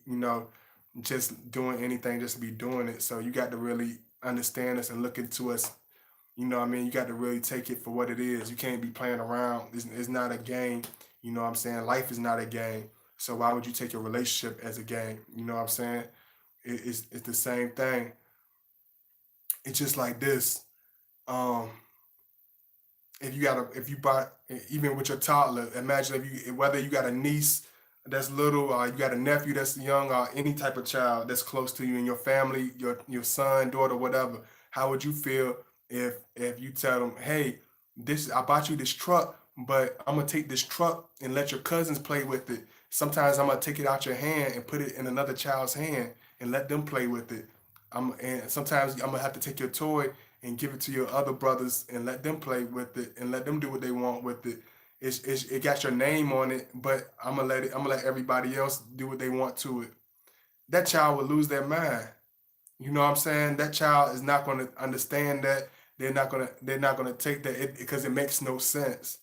just doing anything just to be doing it. So you got to really understand us and look into us. You know what I mean? You got to really take it for what it is. You can't be playing around. It's not a game. You know what I'm saying? Life is not a game. So why would you take your relationship as a game? You know what I'm saying? It's the same thing. It's just like this. Um, if you buy, even with your toddler, imagine if you whether you got a niece that's little, or you got a nephew that's young, or any type of child that's close to you in your family, your son, daughter, whatever. How would you feel if you tell them, hey, this I bought you this truck, but I'm gonna take this truck and let your cousins play with it. Sometimes I'm gonna take it out your hand and put it in another child's hand and let them play with it. And sometimes I'm gonna have to take your toy and give it to your other brothers and let them play with it and let them do what they want with it. It got your name on it, but I'm gonna let everybody else do what they want to it. That child will lose their mind. You know what I'm saying? That child is not gonna understand that. They're not gonna take that, because it makes no sense.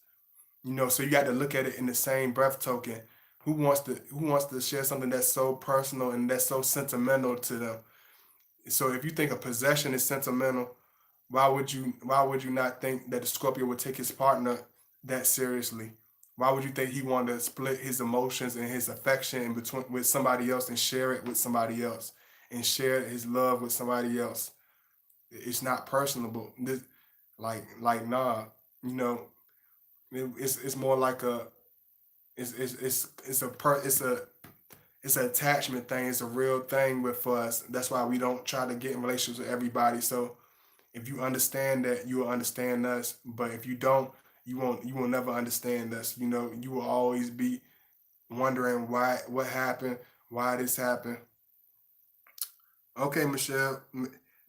So you got to look at it in the same breath token. Who wants to share something that's so personal and that's so sentimental to them? So if you think a possession is sentimental, why would you not think that the Scorpio would take his partner that seriously? Why would you think he wanted to split his emotions and his affection in between with somebody else and share it with somebody else and share his love with somebody else? It's not personable. Like nah, you know, it's more like it's an attachment thing. It's a real thing with us. That's why we don't try to get in relationships with everybody. So if you understand that, you will understand us. But if you don't, you will never understand us. You will always be wondering what happened, why this happened. Okay, Michelle,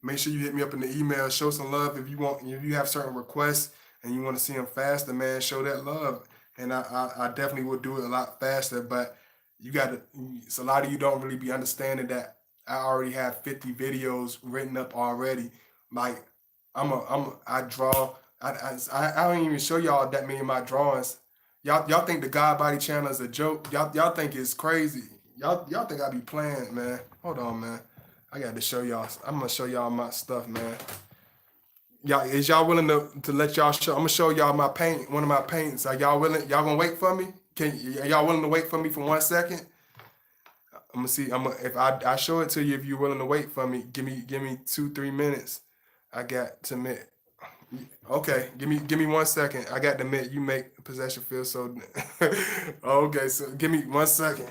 make sure you hit me up in the email. Show some love if you want. If you have certain requests and you want to see them faster, man, show that love, and I definitely will do it a lot faster. But you got to. It's a lot of you don't really be understanding that I already have 50 videos written up already. Like I draw. I don't even show y'all that many of my drawings. Y'all think the God Body channel is a joke. Y'all think it's crazy. Y'all think I be playing, man. Hold on, man. I got to show y'all. I'm gonna show y'all my stuff, man. Y'all willing to let y'all show? I'm gonna show y'all my paint. One of my paints. Are y'all willing? Y'all gonna wait for me? Are y'all willing to wait for me for 1 second? I'm gonna see. If I show it to you, if you're willing to wait for me, give me 2-3 minutes. I got to admit. Okay, give me 1 second. I got to admit, you make possession feel so. Okay, so give me 1 second.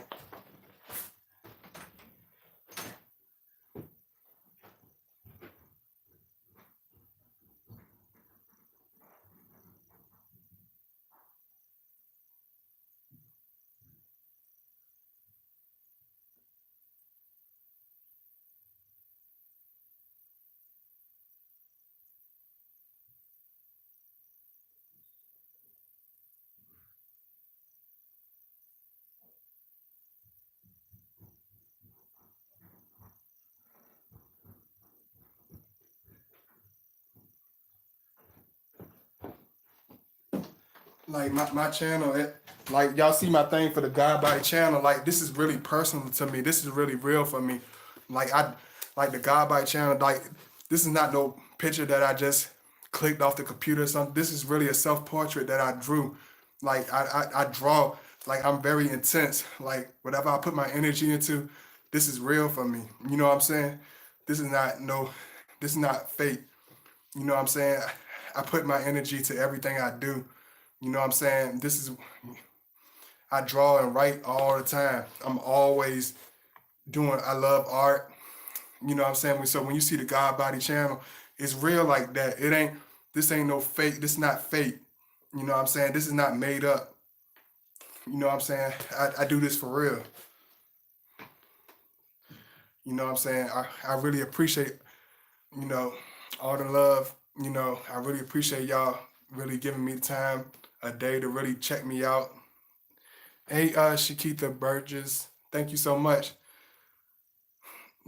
Like my channel, like y'all see my thing for the God Body channel. Like this is really personal to me. This is really real for me. Like I, like the God Body channel. Like this is not no picture that I just clicked off the computer or something. This is really a self portrait that I drew. Like I draw. Like I'm very intense. Like whatever I put my energy into, this is real for me. You know what I'm saying? This is not no. This is not fake. You know what I'm saying? I put my energy to everything I do. You know what I'm saying? This is, I draw and write all the time. I'm always doing, I love art. You know what I'm saying? So when you see the God Body channel, it's real like that. It ain't, this ain't no fake. This is not fake. You know what I'm saying? This is not made up. You know what I'm saying? I do this for real. You know what I'm saying? I really appreciate, you know, all the love. You know, I really appreciate y'all really giving me the time a day to really check me out. Hey, Shakita Burgess, thank you so much.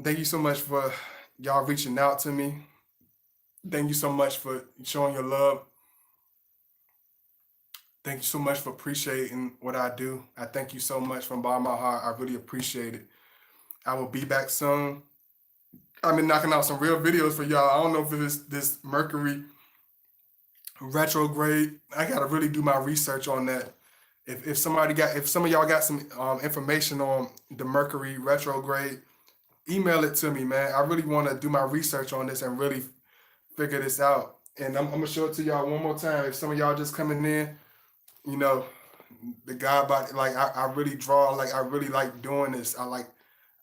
Thank you so much for y'all reaching out to me. Thank you so much for showing your love. Thank you so much for appreciating what I do. I thank you so much from bottom of my heart. I really appreciate it. I will be back soon. I've been knocking out some real videos for y'all. I don't know if it's this Mercury retrograde. I gotta really do my research on that. If somebody got, if some of y'all got some information on the Mercury retrograde, email it to me, man. I really want to do my research on this and really figure this out. And I'm gonna show it to y'all one more time. If some of y'all just coming in, you know, the God body, like I really draw, like I really like doing this. I like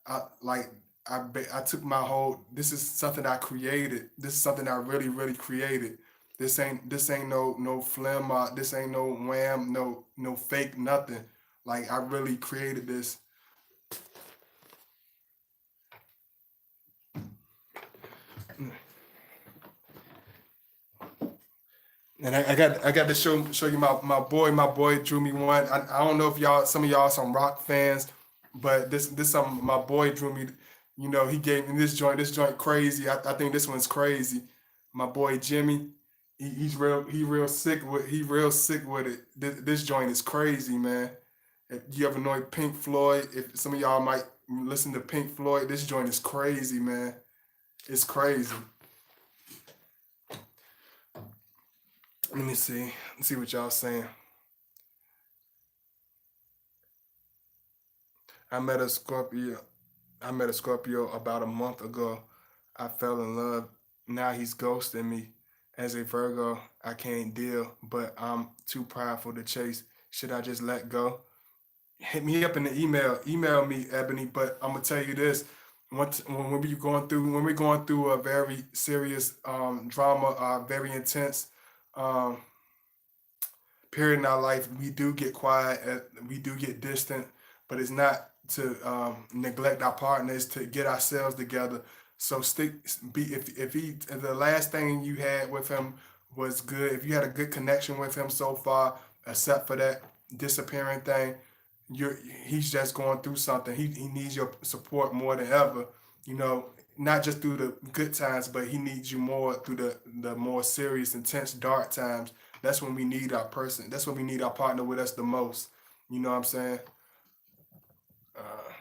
I took my whole. This is something I created. This is something I really created. This ain't no phlegm. This ain't no wham. No fake nothing. Like I really created this. And I got to show you my boy drew me one. I don't know if y'all, some of y'all some rock fans, but this some my boy drew me. You know, he gave me this joint crazy. I think this one's crazy. My boy Jimmy, he real sick with it. This joint is crazy, man. If you ever know Pink Floyd, if some of y'all might listen to Pink Floyd, this joint is crazy, man. It's crazy. Let me see. Let's see what y'all saying. I met a Scorpio. I met a Scorpio about a month ago. I fell in love. Now he's ghosting me. As a Virgo, I can't deal, but I'm too prideful to chase. Should I just let go? Hit me up in the email. Email me, Ebony. But I'm gonna tell you this: when we're going through a very serious drama, very intense um, period in our life, we do get quiet, we do get distant, but it's not to neglect our partners, to get ourselves together. So stick, be if the last thing you had with him was good, if you had a good connection with him so far, except for that disappearing thing, you're he's just going through something. He needs your support more than ever. You know, not just through the good times, but he needs you more through the more serious, intense, dark times. That's when we need our person. That's when we need our partner with us the most. You know what I'm saying? Uh,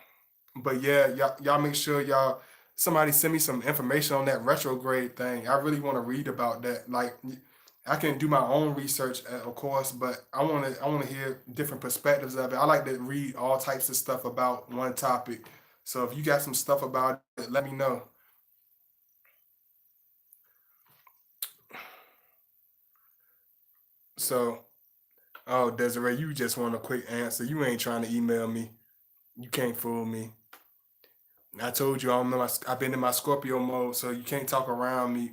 but yeah, y'all make sure y'all somebody send me some information on that retrograde thing. I really want to read about that. Like I can do my own research, of course, but I want to hear different perspectives of it. I like to read all types of stuff about one topic. So if you got some stuff about it, let me know. So, oh, Desiree, you just want a quick answer. You ain't trying to email me. You can't fool me. I told you I've been in my Scorpio mode, so you can't talk around me.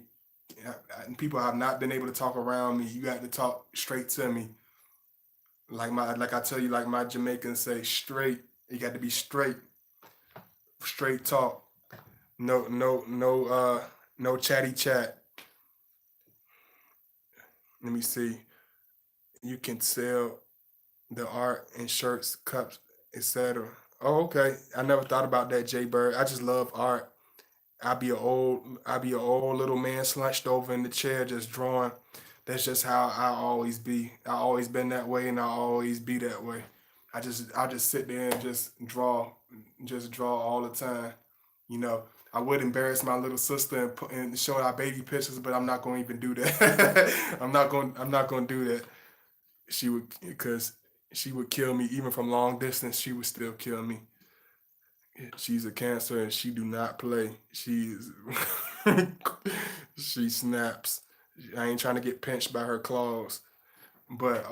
People have not been able to talk around me. You got to talk straight to me. Like I tell you, like my Jamaicans say, straight. You got to be straight, straight talk. No chatty chat. Let me see. You can sell the art and shirts, cups, etc. Oh, okay. I never thought about that, Jay Bird. I just love art. I be an old little man slunched over in the chair just drawing. That's just how I always be. I always been that way and I always be that way. I just sit there and just draw all the time. You know, I would embarrass my little sister and show our baby pictures, but I'm not going to even do that. I'm not going to do that. She would because she would kill me even from long distance. She would still kill me. She's a cancer and she do not play. She's she snaps. I ain't trying to get pinched by her claws. But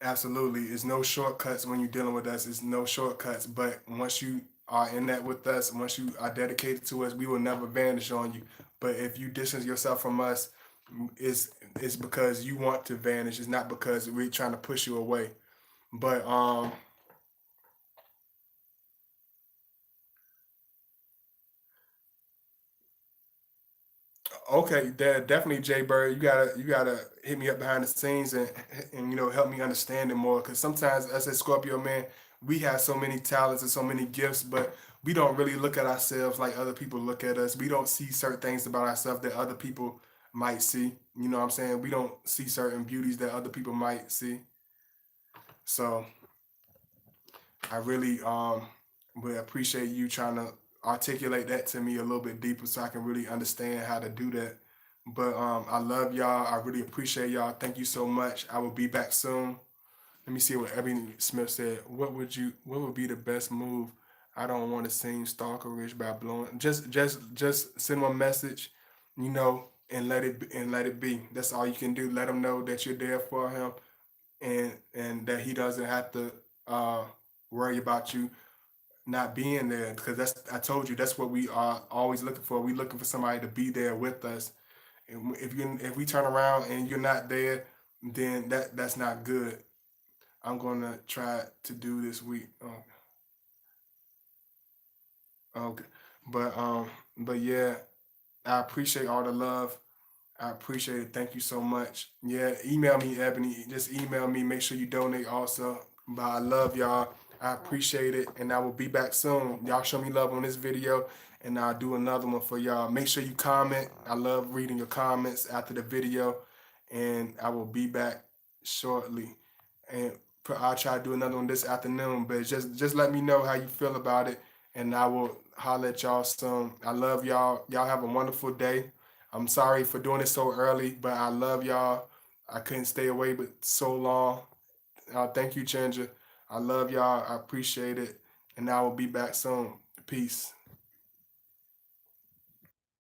absolutely, it's no shortcuts when you're dealing with us. It's no shortcuts. But once you are in that with us, once you are dedicated to us, we will never vanish on you. But if you distance yourself from us, it's because you want to vanish. It's not because we're trying to push you away. But okay, definitely, Jay Bird. You gotta hit me up behind the scenes and help me understand it more. Because sometimes as a Scorpio man, we have so many talents and so many gifts, but we don't really look at ourselves like other people look at us. We don't see certain things about ourselves that other people might see. You know what I'm saying? We don't see certain beauties that other people might see. So I really would appreciate you trying to articulate that to me a little bit deeper so I can really understand how to do that. But I love y'all. I really appreciate y'all. Thank you so much. I will be back soon. Let me see what Ebony Smith said. What would be the best move? I don't want to seem stalkerish by blowing. Just send him a message, and let it be. That's all you can do. Let him know that you're there for him and that he doesn't have to uh worry about you not being there because that's I told you that's what we are always looking for. We looking for somebody to be there with us. And if we turn around and you're not there, then that's not good. I'm gonna try to do this week. Okay, but but yeah, I appreciate all the love. I appreciate it. Thank you so much. Yeah, email me, Ebony. Just email me. Make sure you donate also. But I love y'all. I appreciate it. And I will be back soon. Y'all show me love on this video. And I'll do another one for y'all. Make sure you comment. I love reading your comments after the video. And I will be back shortly. And I'll try to do another one this afternoon. But just let me know how you feel about it. And I will holler at y'all soon. I love y'all. Y'all have a wonderful day. I'm sorry for doing it so early, but I love y'all. I couldn't stay away but so long. Thank you, Ginger. I love y'all. I appreciate it. And I will be back soon. Peace.